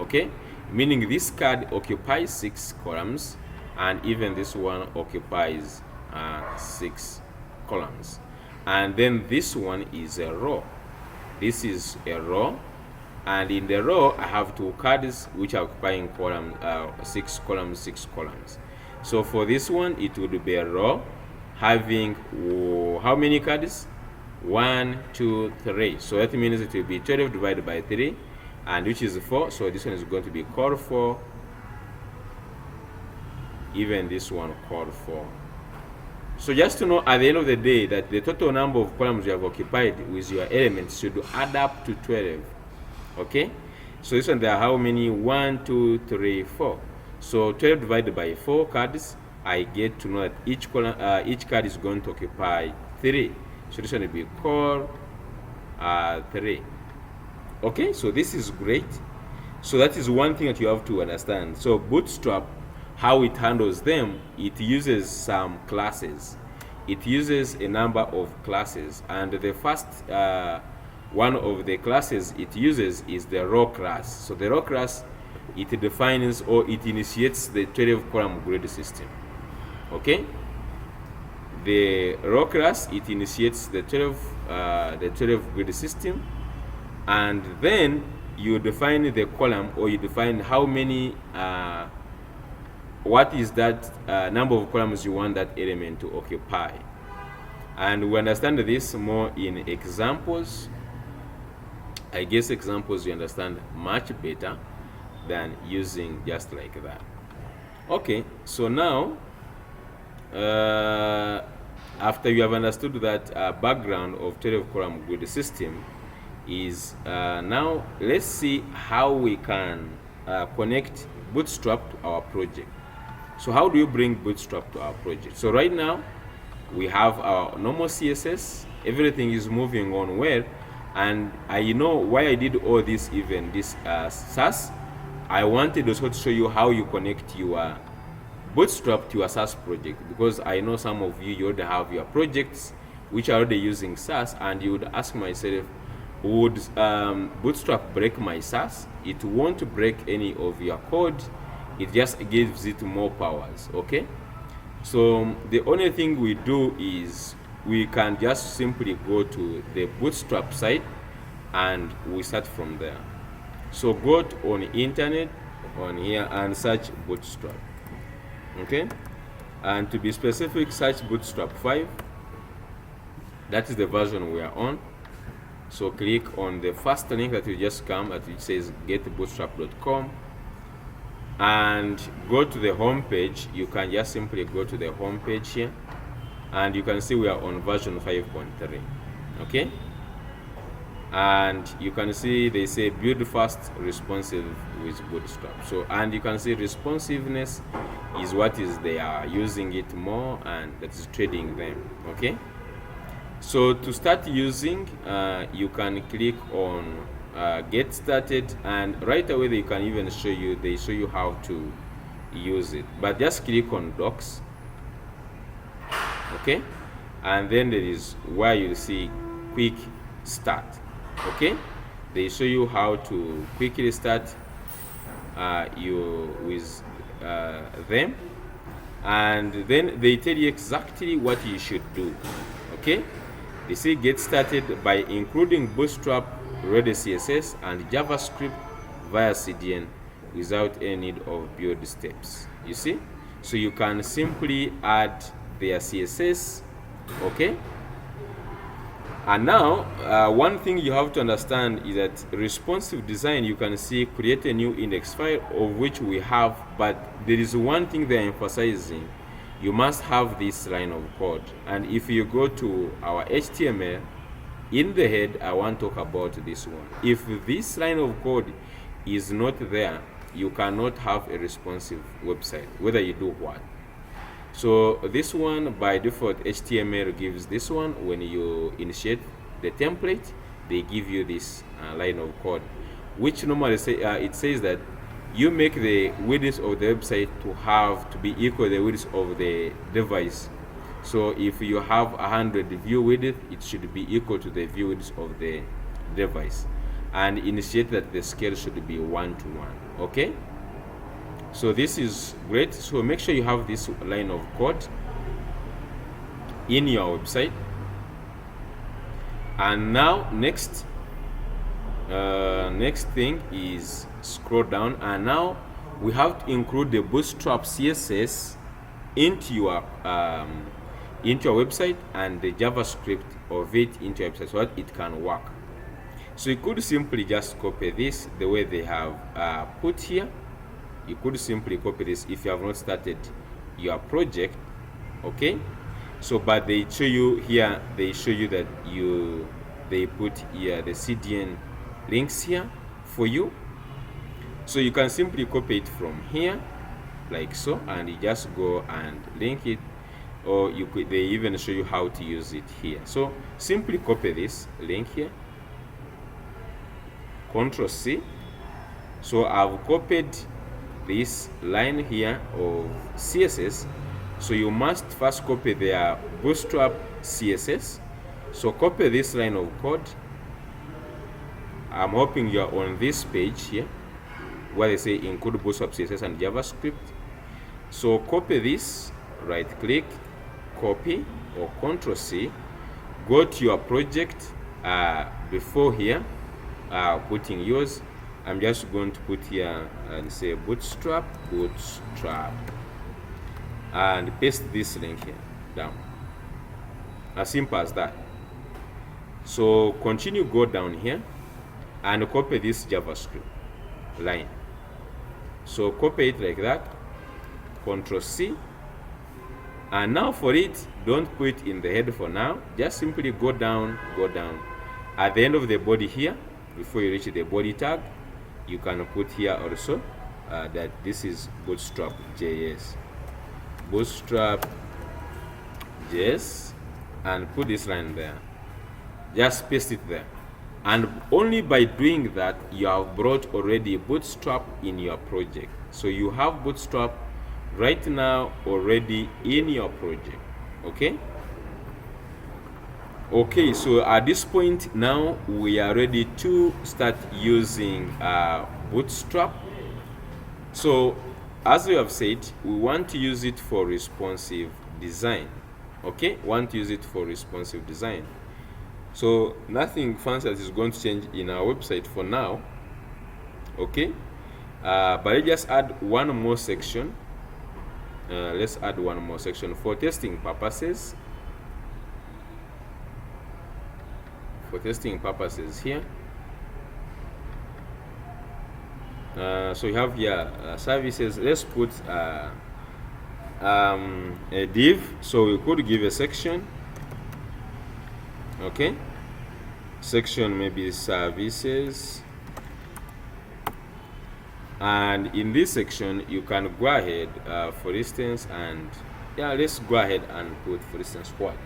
Okay, meaning this card occupies 6 columns, and even this one occupies 6 columns. And then this one is a row. This is a row, and in the row I have 2 cards which are occupying 6 columns, 6 columns. So for this one, it would be a row having how many cards? 1, 2, 3. So that means it will be 12 divided by 3, and which is 4. So this one is going to be called 4. Even this one called 4. So just to know at the end of the day that the total number of columns you have occupied with your elements should add up to 12. Okay, so this one, there are how many? 1, 2, 3, 4. So 12 divided by 4 cards, I get to know that each card is going to occupy 3. So this one will be called 3. Okay, so this is great. So that is one thing that you have to understand. So Bootstrap, how it handles them, it uses some classes. It uses a number of classes, and the first one of the classes it uses is the row class. So the row class, it defines or it initiates the 12-column grid system. Okay, the row class, it initiates the 12 grid system, and then you define the column, or you define how many what is that number of columns you want that element to occupy. And we understand this more in examples. I guess examples you understand much better than using just like that. Okay, so now after you have understood that background of 12-column grid system is now let's see how we can connect Bootstrap to our project. So how do you bring Bootstrap to our project? So right now we have our normal CSS, everything is moving on well, and I know why I did all this, even this SAS. I wanted also to show you how you connect your Bootstrap to your SAS project, because I know some of you already have your projects which are already using SAS, and you would ask myself, would Bootstrap break my SAS? It won't break any of your code, it just gives it more powers. Okay, so the only thing we do is we can just simply go to the Bootstrap site and we start from there. So go on internet on here and search Bootstrap. Okay, and to be specific, search Bootstrap 5. That is the version we are on. So click on the first link that will just come, that it says getbootstrap.com, and go to the home page. You can just simply go to the home page here, and you can see we are on version 5.3. okay, and you can see they say build fast, responsive with Bootstrap. So, and you can see responsiveness is what is they are using it more, and that is trading them. Okay, so to start using, you can click on get started, and right away they can even show you how to use it. But just click on docs. Okay, and then there is where you see quick start. Okay, they show you how to quickly start with them, and then they tell you exactly what you should do. Okay, they say get started by including Bootstrap, ready CSS, and JavaScript via CDN without any need of build steps. You see, so you can simply add their CSS. Okay, and now one thing you have to understand is that responsive design, you can see create a new index file, of which we have, but there is one thing they're emphasizing: you must have this line of code. And if you go to our HTML, in the head I want to talk about this one. If this line of code is not there, you cannot have a responsive website, whether you do what. So this one by default, HTML gives this one. When you initiate the template, they give you this line of code, which normally it says that you make the width of the website to be equal to the width of the device. So if you have 100 view width, it should be equal to the view width of the device, and initiate that the scale should be 1:1. Okay, so this is great. So make sure you have this line of code in your website. And now next thing is scroll down, and now we have to include the Bootstrap CSS into your website, and the JavaScript of it into your website so that it can work. So you could simply just copy this the way they have put here. You could simply copy this if you have not started your project. Okay, so but they show you here, they show you that they put here the CDN links here for you, so you can simply copy it from here like so, and you just go and link it, or they even show you how to use it here. So simply copy this link here, Ctrl C. So I've copied this line here of CSS, so you must first copy their Bootstrap CSS. So copy this line of code. I'm hoping you're on this page here where they say include Bootstrap CSS and JavaScript. So copy this, right click, copy, or Ctrl C, go to your project. Before here putting yours, I'm just going to put here and say Bootstrap, and paste this link here down. As simple as that. So continue, go down here and copy this JavaScript line. So copy it like that, Ctrl C, and now for it, don't put it in the head for now, just simply go down. At the end of the body here, before you reach the body tag, you can put here also that this is Bootstrap JS, and put this line there. Just paste it there, and only by doing that you have brought already Bootstrap in your project. So you have Bootstrap right now already in your project. Okay, so at this point now we are ready to start using Bootstrap. So as we have said, we want to use it for responsive design. So nothing fancy is going to change in our website for now. But let's just add one more section. Let's add one more section for testing purposes. Here. So you have here services. Let's put a div. So we could give a section. Section maybe services, and in this section you can go ahead, for instance, and let's go ahead and put, for instance, what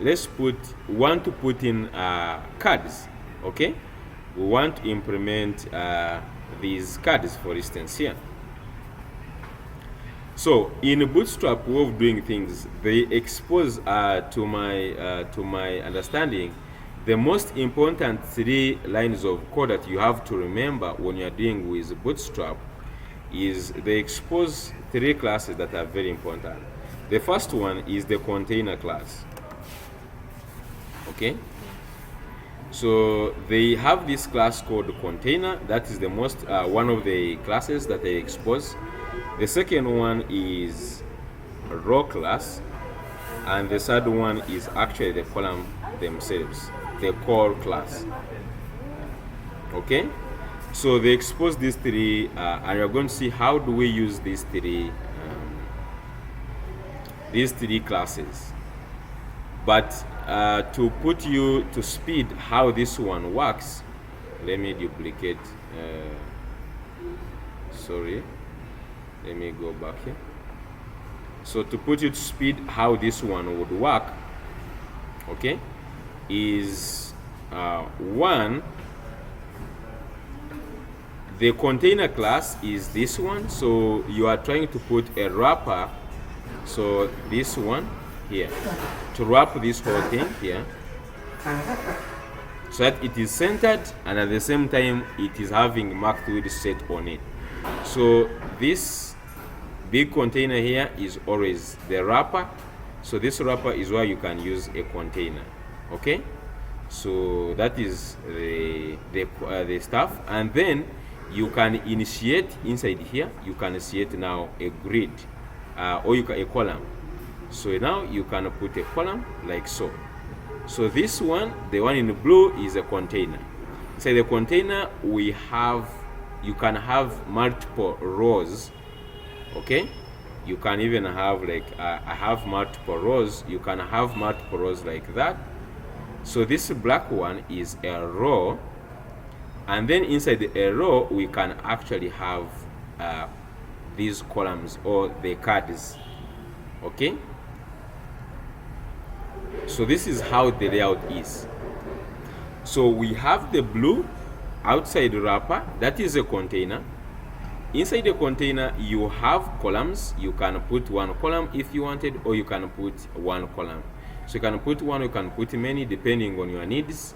let's want to put in cards. We want to implement these cards, for instance, here. So in Bootstrap way of doing things, they expose to my understanding, the most important 3 lines of code that you have to remember when you're dealing with Bootstrap is they expose 3 classes that are very important. The first one is the container class. So they have this class called container. That is the most one of the classes that they expose. The second one is row class, and the third one is actually the column themselves, the core class. So they expose these 3, and you're going to see how do we use these three classes. But to put you to speed how this one works, let me duplicate, sorry, let me go back here. So to put it to speed, how this one would work, okay, is one, the container class is this one, so you are trying to put a wrapper, so this one here, to wrap this whole thing here, so that it is centered and at the same time it is having marked with set on it. So this big container here is always the wrapper, so this wrapper is where you can use a container, okay. So that is the stuff, and then you can initiate inside here, you can initiate now a grid, or you can a column. So now you can put a column like so. So this one, the one in blue, is a container. Inside the container we have, you can have multiple rows, okay. You can even have like I have multiple rows, you can have multiple rows like that. So this black one is a row, and then inside a row we can actually have these columns or the cards, okay. So this is how the layout is. So we have the blue outside wrapper, that is a container. Inside the container you have columns, you can put one column if you wanted, or you can put one column. So you can put one, you can put many depending on your needs,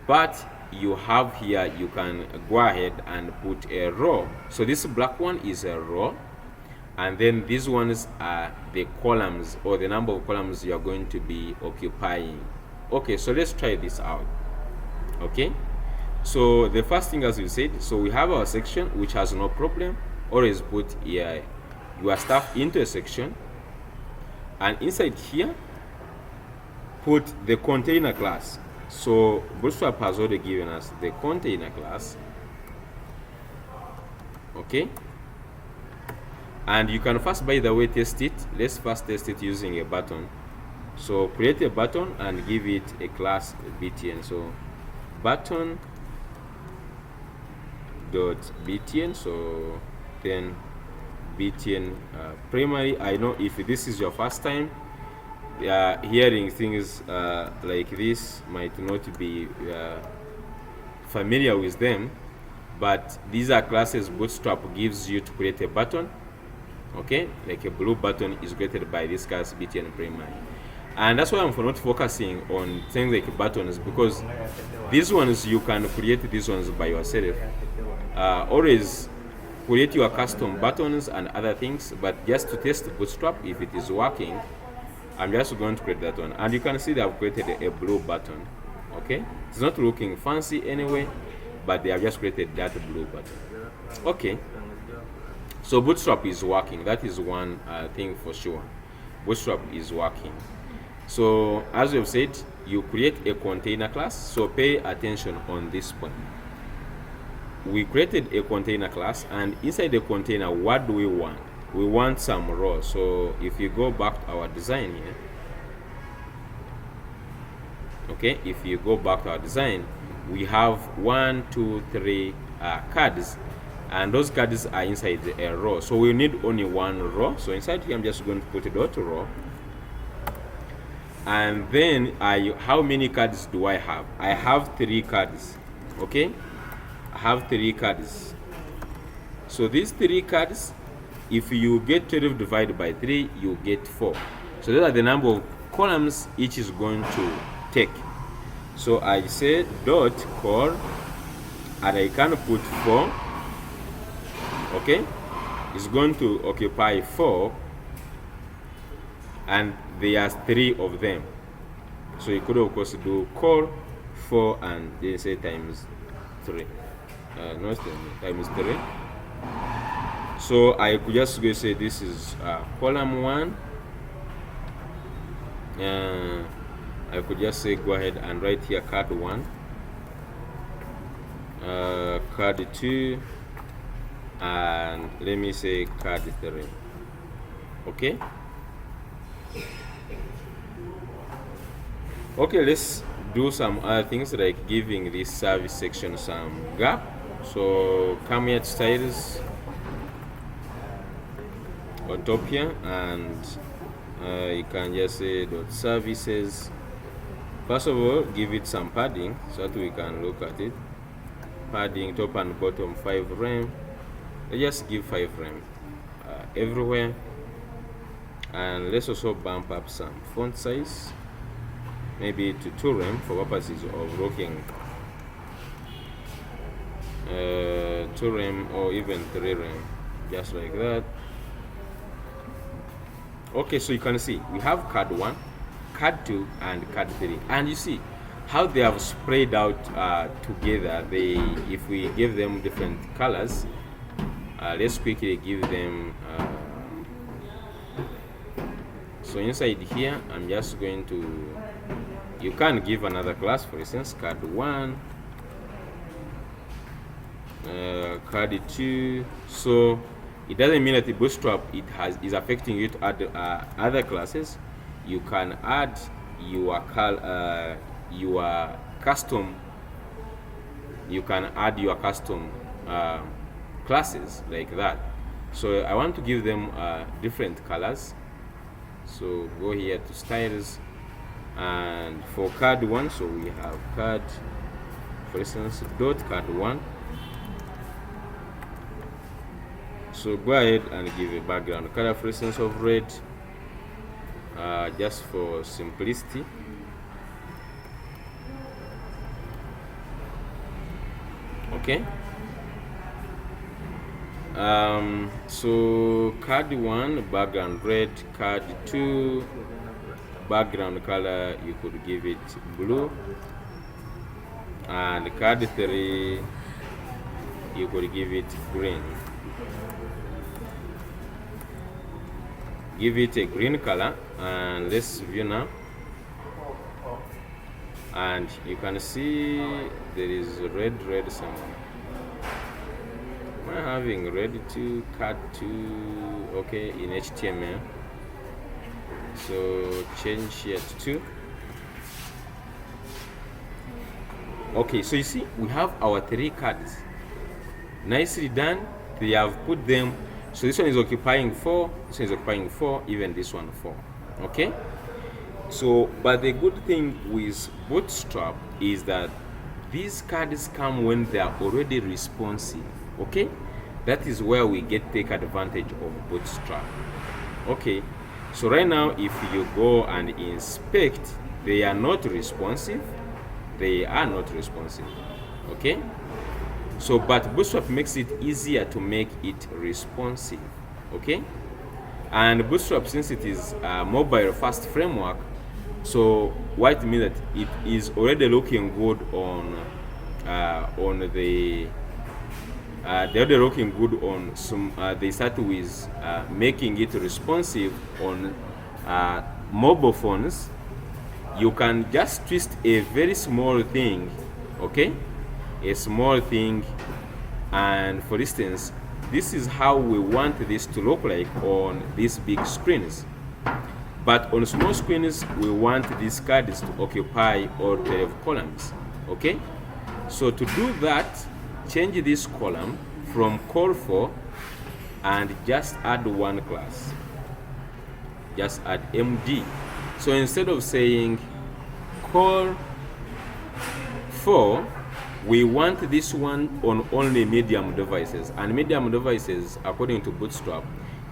but you have here, you can go ahead and put a row. So this black one is a row, and then these ones are the columns, or the number of columns you are going to be occupying. Okay, so let's try this out. Okay, so the first thing, as we said, so we have our section, which has no problem. Always put your stuff into a section, and inside here put the container class. So Bootstrap has already given us the container class, okay. And you can first, by the way, test it. Let's first test it using a button. So create a button and give it a class btn. So button dot btn, so then btn primary. I know if this is your first time hearing things like this, might not be familiar with them, but these are classes Bootstrap gives you to create a button, okay. Like a blue button is created by this class btn primary, and that's why I'm not focusing on things like buttons, because these ones you can create these ones by yourself. Always create your custom buttons and other things, but just to test Bootstrap if it is working, I'm just going to create that one, and you can see that I've created a blue button, okay. It's not looking fancy anyway, but they have just created that blue button, okay. So Bootstrap is working, that is one thing for sure. Bootstrap is working. So as we've said, you create a container class, so pay attention on this point. We created a container class, and inside the container, what do we want? We want some rows. So if you go back to our design here, okay, if you go back to our design, we have 1, 2, 3 cards, and those cards are inside a row. So we need only one row. So inside here, I'm just going to put a dot row, and then how many cards do I have? I have 3 cards, okay. I have 3 cards. So these 3 cards, if you get 12 divided by 3, you get 4. So those are the number of columns each is going to take. So I say dot col, and I can put 4, okay. It's going to occupy 4, and there are 3 of them. So you could of course do col 4 and then say times 3, not times 3. So I could just go say this is column 1. I could just say go ahead and write here card 1, card 2, and let me say card 3, okay. Okay, let's do some other things like giving this service section some gap. So come here to styles on top here, and you can just say dot services. First of all, give it some padding so that we can look at it. Padding top and bottom 5 rem. Just give 5 rem everywhere, and let's also bump up some font size, maybe to 2 rem for purposes of looking 2 rem or even 3 rem, just like that. Okay, so you can see we have card 1, card 2, and card 3, and you see how they have spread out together. If we give them different colors, let's quickly give them so inside here I'm just going to, you can give another class, for instance card 1, card 2. So it doesn't mean that the Bootstrap is affecting you to add other classes. You can add your custom, you can add your custom classes like that. So I want to give them different colors, so go here to styles, and for card 1, so we have card, for instance dot card 1. So go ahead and give a background color, for instance of red, just for simplicity. Okay, so card 1 background red, card 2 background color you could give it blue, and card 3 you could give it green. Give it a green color, and let's view now, and you can see there is red somewhere. Am I having red 2, card 2? Okay, in HTML. So change here to 2. Okay, so you see we have our 3 cards. Nicely done. They have put them, so this one is occupying 4, this one is occupying 4, even this one 4. Okay, so but the good thing with Bootstrap is that these cards come when they are already responsive. Okay, that is where we take advantage of Bootstrap. Okay, so right now if you go and inspect, they are not responsive, they are not responsive. Okay, so but Bootstrap makes it easier to make it responsive. Okay, and Bootstrap, since it is a mobile first framework, so what it means that it is already looking good on the they're already looking good on some they start with making it responsive on mobile phones. You can just twist a very small thing, okay, a small thing, and for instance this is how we want this to look like on these big screens, but on small screens we want these cards to occupy all 12 columns. Okay, so to do that, change this column from call4 and just add 1 class, just add MD. So instead of saying call4, we want this one on only medium devices, and medium devices according to Bootstrap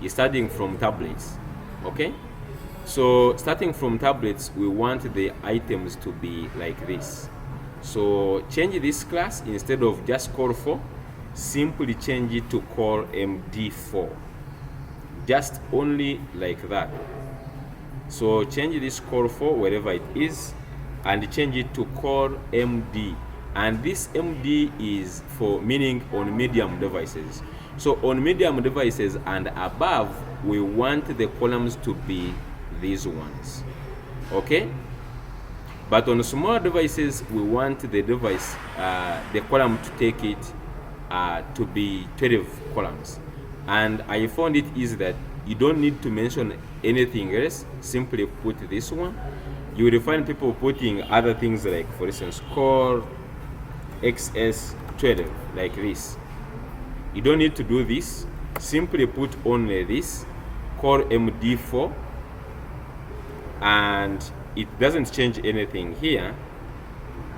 is starting from tablets. Okay, so starting from tablets we want the items to be like this. So change this class, instead of just call4, simply change it to call MD4, just only like that. So change this call4 wherever it is and change it to call MD, and this MD is for meaning on medium devices. So on medium devices and above we want the columns to be these ones. Okay, but on small devices we want the device the column to take it to be 12 columns, and I found it easy that you don't need to mention anything else, simply put this one. you will find people putting other things like, for instance, core XS12 like this. You don't need to do this. Simply put only this core MD4, and it doesn't change anything here,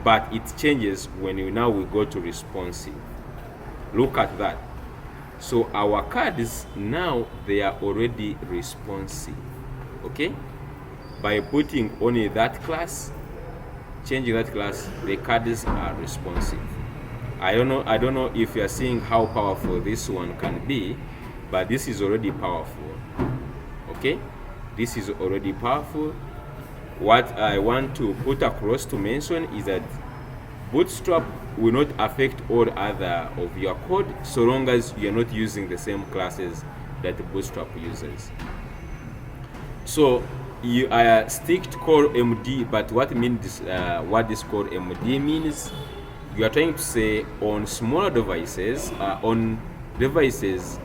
but it changes when we go to responsive. Look at that. So our cards now, they are already responsive. Okay, by putting only that class, changing that class, the cards are responsive. I don't know if you are seeing how powerful this one can be, but this is already powerful. Okay, this is already powerful. What I want to put across to mention is that Bootstrap will not affect all other of your code so long as you are not using the same classes that Bootstrap uses. So you are stick to core MD, but what this core MD means, you are trying to say on smaller devices, on devices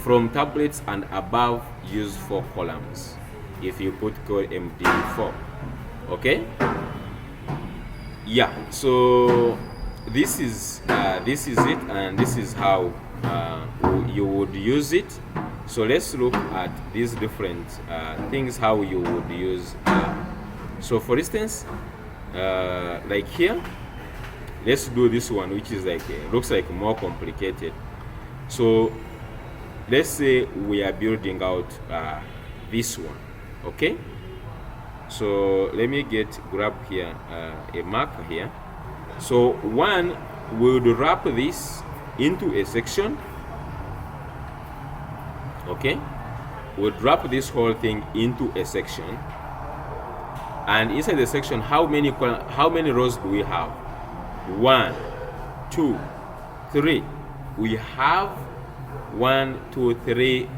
from tablets and above, use 4 columns if you put core MD4. Okay, yeah, so this is it, and this is how you would use it. So let's look at these different things how you would use. So for instance, like here, let's do this one, which is like looks like more complicated. So let's say we are building out this one. Okay, so let me grab here a marker here. So one, we would wrap this into a section. Okay, we'll wrap this whole thing into a section, and inside the section, how many rows do we have? 1, 2, 3. We have 1, 2, 3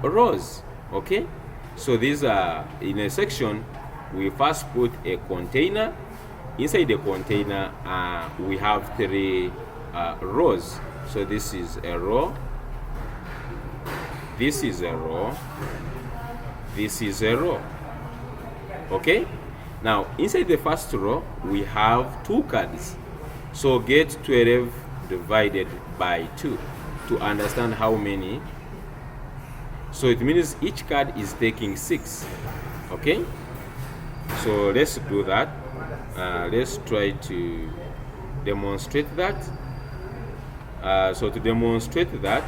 rows. Okay, so these are in a section. We first put a container. Inside the container, we have 3 rows. So this is a row, this is a row, this is a row. Okay, now inside the first row we have 2 cards. So get 12 divided by 2 to understand how many. So it means each card is taking 6. Okay, so let's do that. Let's try to demonstrate that. So to demonstrate that,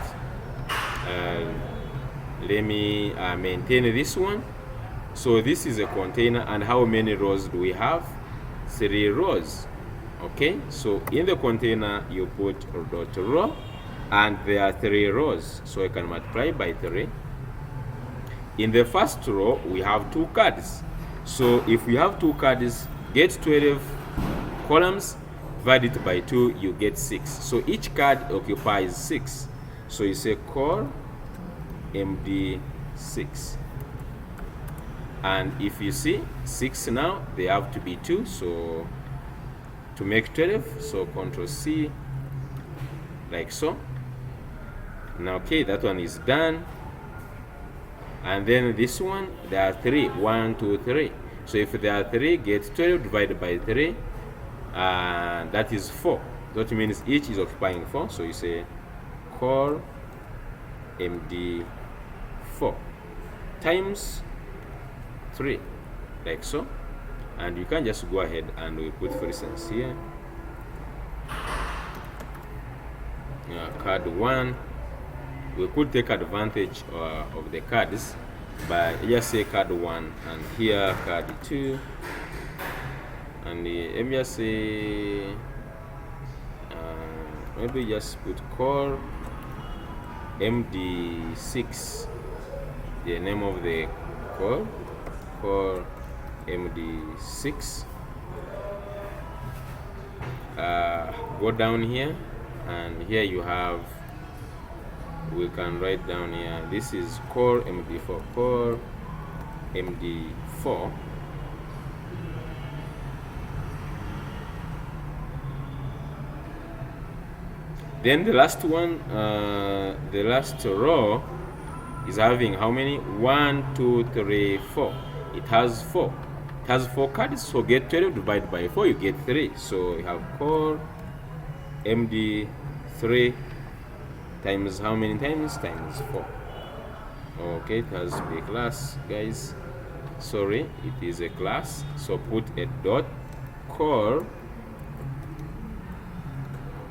let me maintain this one. So this is a container, and how many rows do we have? 3 rows. Okay, so in the container you put dot row, and there are 3 rows, so I can multiply by 3. In the first row we have 2 cards. So if we have 2 cards, get 12 columns, divide it by 2, you get 6. So each card occupies 6. So you say core MD6. And if you see 6 now, they have to be 2. So to make 12, so Control C, like so. Now, okay, that one is done. And then this one, there are 3. 1, 2, 3. So if there are 3, get 12 divided by 3, that is 4. That means each is occupying 4. So you say core MD4 times 3, like so. And you can just go ahead and we put, for instance, here card 1. We could take advantage of the cards by just say card 1, and here card 2, and let me just say maybe just put core MD6, the name of the core MD6. Go down here, and here you have, we can write down here, this is core MD4, core MD4. Then the last one, the last row is having how many? 1, 2, 3, 4. It has 4. It has 4 cards, so get 12 divided by 4, you get 3. So you have core MD3 times how many times? Times 4. Okay, it has to be a class, guys. Sorry, it is a class. So put a dot core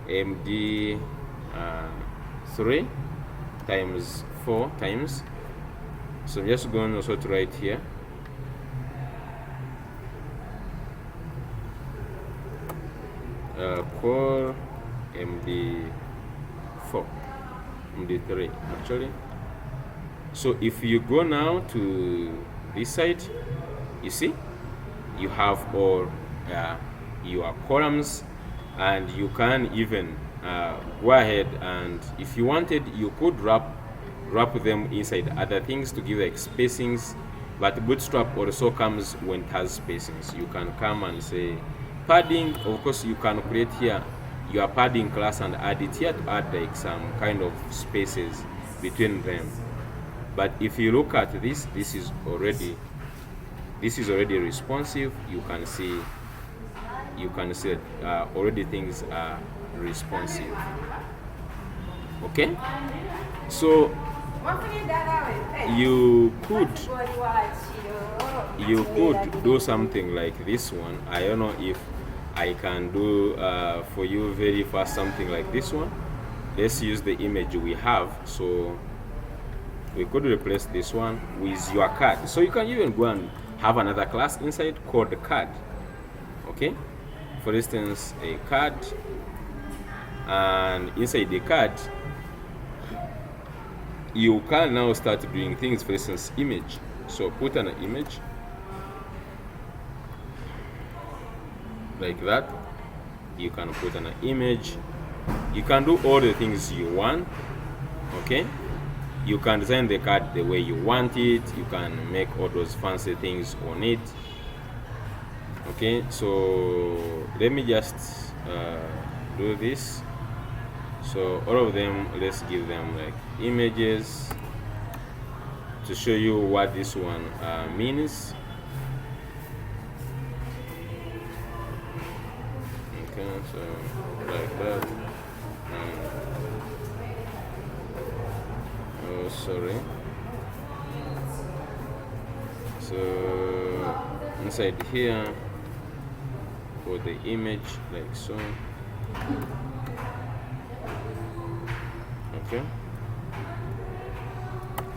MD3 times 4 times. So I'm just going also to write here core MD4 MD3 actually. So if you go now to this side, you see you have all your columns, and you can even go ahead, and if you wanted, you could wrap them inside other things to give like spacings. But Bootstrap also comes when it has spacings. You can come and say padding. Of course, you can create here your padding class and add it here to add like some kind of spaces between them. But if you look at this, this is already responsive. You can see already things are responsive. Okay, so you could do something like this one. I don't know if I can do for you very fast something like this one. Let's use the image we have. So we could replace this one with your card. So you can even go and have another class inside called card. Okay, for instance, a card, and inside the card you can now start doing things. For instance, image. So put an image like that. You can put an image. You can do all the things you want. Okay, you can design the card the way you want it. You can make all those fancy things on it. Okay, so let me just do this. So all of them, let's give them like images to show you what this one means. Okay, so like that. Oh, sorry. So inside here, for the image like so. Okay,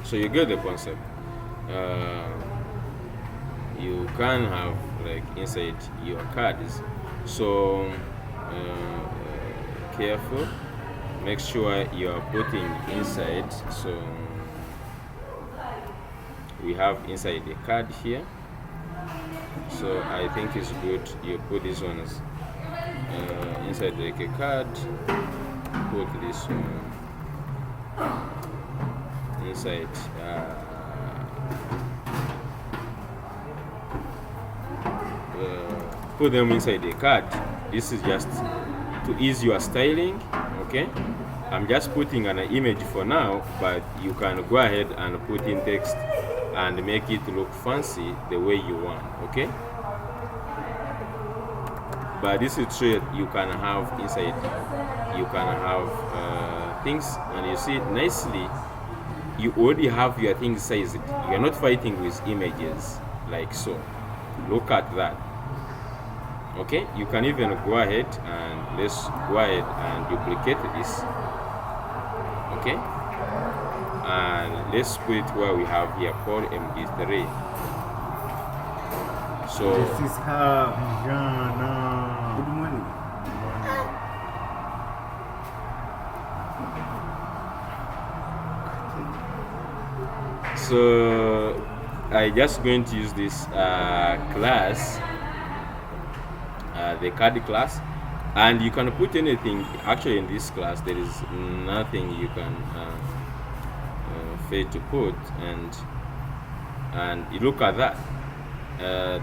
so you get the concept. You can have like inside your cards. So careful, make sure you are putting inside. So we have inside the card here. So I think it's good you put these ones inside like a card. Put this one inside put them inside the card. This is just to ease your styling. Okay, I'm just putting an image for now, but you can go ahead and put in text and make it look fancy the way you want. Okay, but this is so you can have inside, you can have things, and you see nicely you already have your things sized. You're not fighting with images like so. Look at that. Okay, you can even go ahead and let's go ahead and duplicate this. Okay, and let's put it where we have here called MD3. So this is how good morning. So I just going to use this class, the card class, and you can put anything. Actually, in this class, there is nothing you can fail to put, and you look at that.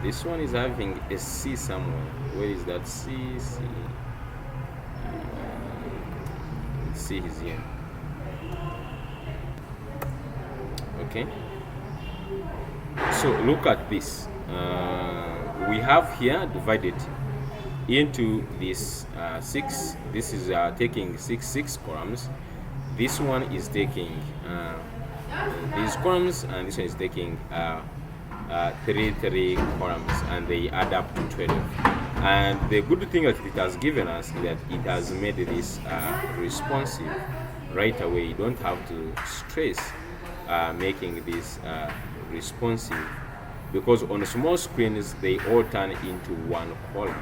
This one is having a C somewhere. Where is that C? C is here. Okay, so look at this. we have here divided into this 6. This is taking 6 columns. This one is taking these columns, and this one is taking 3 columns, and they add up to 12. And the good thing that it has given us is that it has made this responsive right away. You don't have to stress making this responsive, because on small screens they all turn into one column.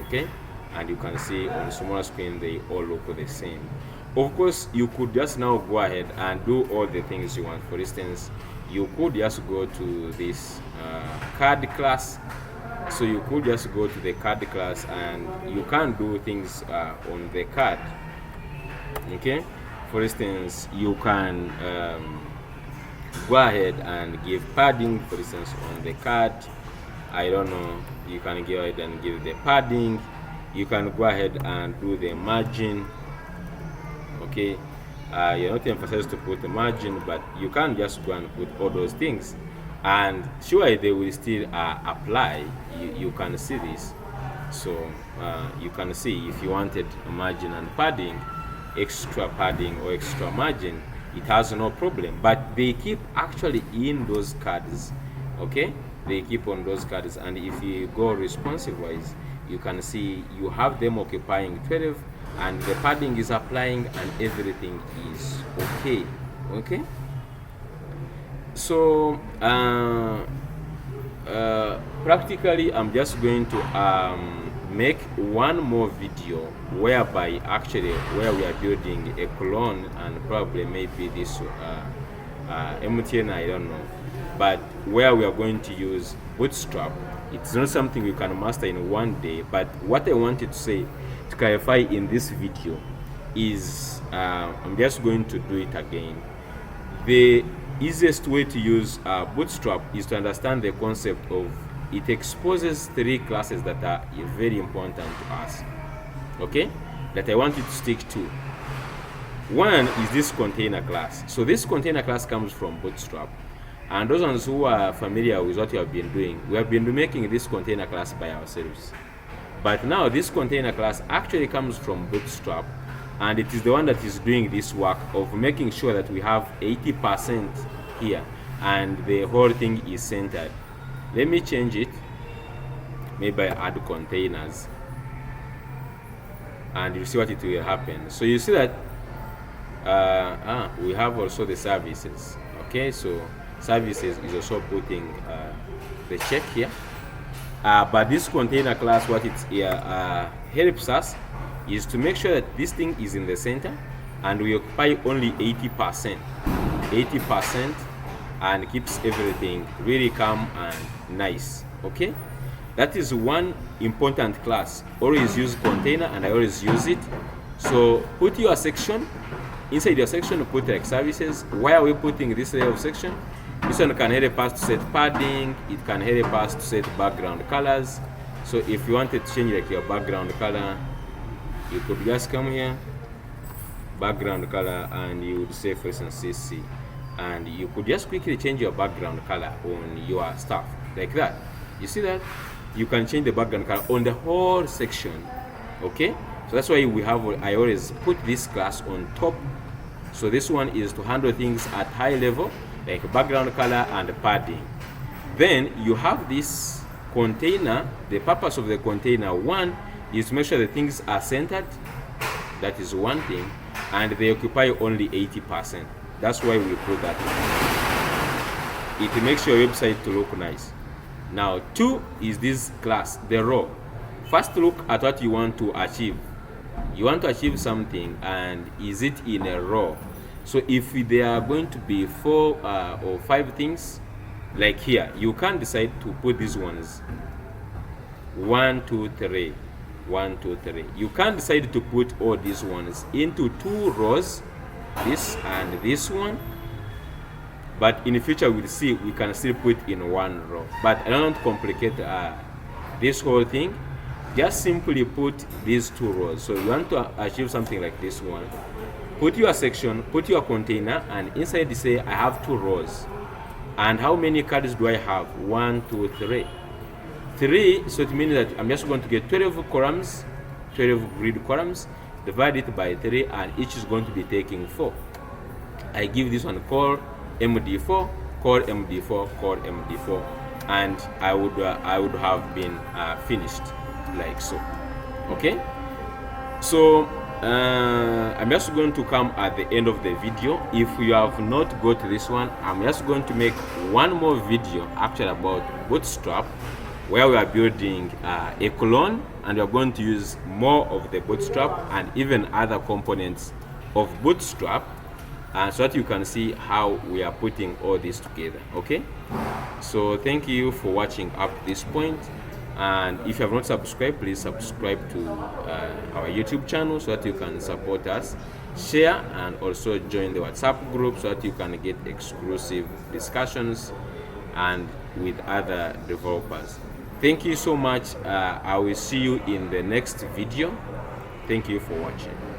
Okay, and you can see on smaller screen they all look the same. Of course, you could just now go ahead and do all the things you want. For instance, you could just go to this card class. So you could just go to the card class and you can do things on the card. Okay, for instance, you can go ahead and give padding, for instance, on the card. I don't know, you can go ahead and give the padding. You can go ahead and do the margin. Okay, you're not emphasized to put the margin, but you can just go and put all those things, and sure they will still apply. You can see this. So you can see if you wanted a margin and padding, extra padding or extra margin, it has no problem. But they keep actually in those cards. Okay, they keep on those cards, and if you go responsive wise, you can see you have them occupying 12, and the padding is applying, and everything is okay. Okay, so practically I'm just going to make one more video whereby actually where we are building a clone, and probably maybe this MTN, I don't know, but where we are going to use Bootstrap. It's not something you can master in one day, but what I wanted to say, to clarify in this video, is I'm just going to do it again. The easiest way to use Bootstrap is to understand the concept of it exposes 3 classes that are very important to us, okay, that I want you to stick to. One is this container class. So this container class comes from Bootstrap, and those ones who are familiar with what we have been doing, we have been making this container class by ourselves. But now this container class actually comes from Bootstrap, and it is the one that is doing this work of making sure that we have 80% here and the whole thing is centered. Let me change it. Maybe I add containers, and you see what it will happen. So you see that we have also the services. Okay, so services is also putting the check here. But this container class, what it helps us is to make sure that this thing is in the center, and we occupy only 80%, and keeps everything really calm and nice. Okay, that is one important class. Always use container, and I always use it. So put your section. Inside your section, put like services. Why are we putting this layer of section? This one can help us to set padding. It can help us to set background colors. So if you wanted to change like your background color, you could just come here, background color, and you would say for instance CC, and you could just quickly change your background color on your stuff like that. You see that? You can change the background color on the whole section. Okay, so that's why I always put this class on top. So this one is to handle things at high level, like background color and padding. Then you have this container. The purpose of the container, one, is to make sure the things are centered. That is one thing, and they occupy only 80%. That's why we put that. It makes your website to look nice. Now, two is this class, the row. First, look at what you want to achieve. You want to achieve something, and is it in a row? So if there are going to be 4 or 5 things, like here, you can decide to put these ones 1, 2, 3, 1, 2, 3. You can decide to put all these ones into 2 rows, this and this one. But in the future, we'll see we can still put in 1 row. But I don't want to complicate this whole thing. Just simply put these 2 rows. So you want to achieve something like this one. Put your section, put your container, and inside you say I have 2 rows. And how many cards do I have? 1, 2, 3. 3, so it means that I'm just going to get 12 columns, 12 grid columns, divide it by 3, and each is going to be taking 4. I give this one call MD4, call MD4, call MD4, and I would have been finished like so. Okay, so I'm just going to come at the end of the video. If you have not got this one, I'm just going to make one more video actually about Bootstrap, where we are building a clone, and we are going to use more of the Bootstrap and even other components of Bootstrap, so that you can see how we are putting all this together. Okay, so thank you for watching up to this point, and if you have not subscribed, please subscribe to our YouTube channel so that you can support us, share, and also join the WhatsApp group so that you can get exclusive discussions and with other developers. Thank you so much. I will see you in the next video. Thank you for watching.